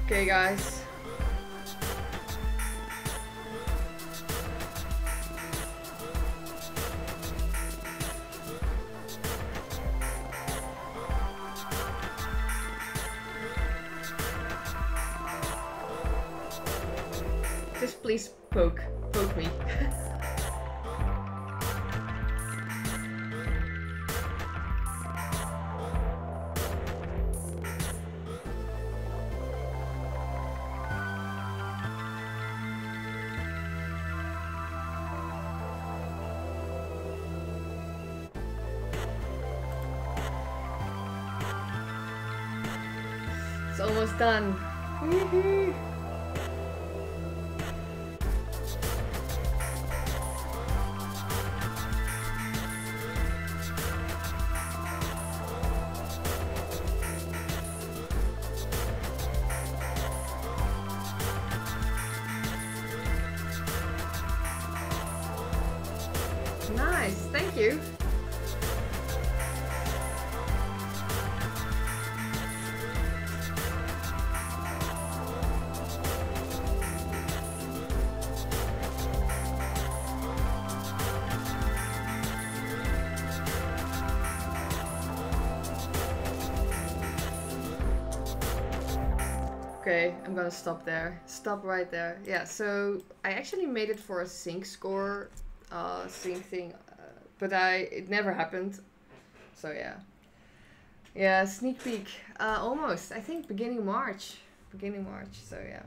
Okay, guys. Just please poke me. It's almost done. Woohoo! Nice, thank you. Okay, I'm gonna stop there. Stop right there. Yeah, so I actually made it for a sync score, sync thing, but it never happened. So yeah. Yeah, sneak peek. Almost. I think beginning March. Beginning March, so yeah.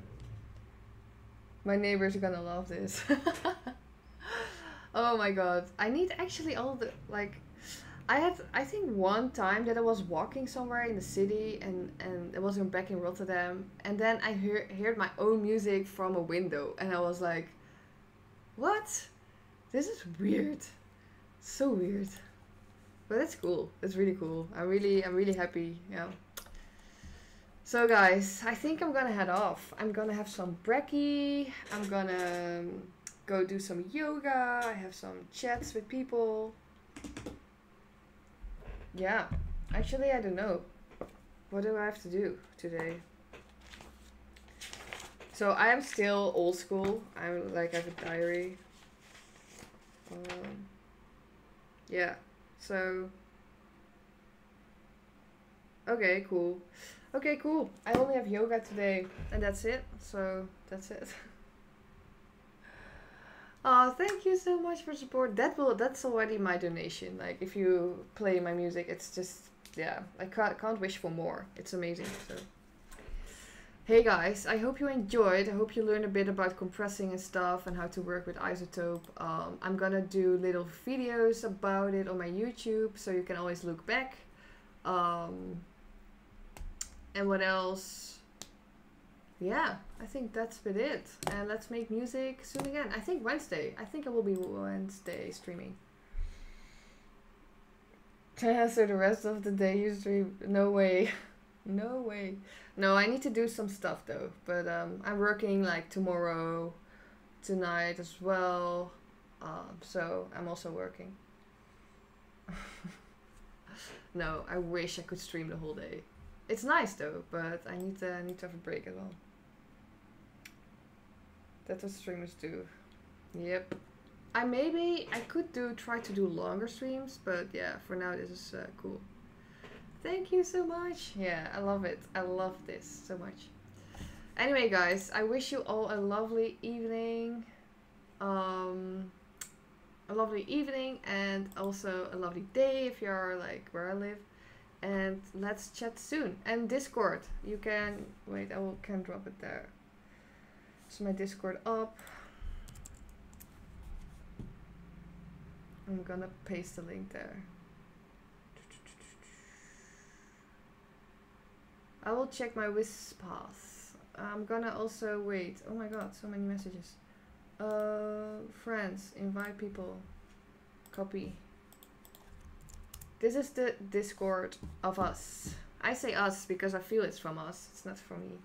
My neighbors are gonna love this. Oh my god. I need actually all the, like, I think one time that I was walking somewhere in the city and it was back in Rotterdam, and then I heard my own music from a window and I was like, what? This is weird. So weird. But it's cool. It's really cool. I'm really happy. Yeah. So guys, I think I'm gonna head off. I'm gonna have some brekkie. I'm gonna go do some yoga. I have some chats with people. Yeah, actually I don't know. What do I have to do today? So I am still old school. I'm like, I have a diary. Yeah, so okay, cool. Okay, cool. I only have yoga today and that's it. So that's it. Oh, thank you so much for support. That's already my donation. Like, if you play my music, it's just, yeah, I can't wish for more. It's amazing. So hey guys, I hope you enjoyed. I hope you learned a bit about compressing and stuff and how to work with iZotope. I'm gonna do little videos about it on my YouTube, so you can always look back. And what else? Yeah, I think that's been it. And let's make music soon again. I think Wednesday. I think it will be Wednesday streaming. So the rest of the day you stream? No way. No way. No, I need to do some stuff though. But I'm working like tomorrow, tonight as well. So I'm also working. No, I wish I could stream the whole day. It's nice though, but I need to have a break as well. That's what streamers do. Yep. I could try to do longer streams, but yeah, for now this is cool. Thank you so much. Yeah, I love it. I love this so much. Anyway, guys, I wish you all a lovely evening. A lovely evening and also a lovely day if you're like where I live. And let's chat soon. And Discord, you can wait. Can drop it there. So my Discord up. I'm gonna paste the link there. I will check my WhisPath. I'm gonna also wait. Oh my god, so many messages. Friends, invite people. Copy. This is the Discord of us. I say us because I feel it's from us. It's not from me.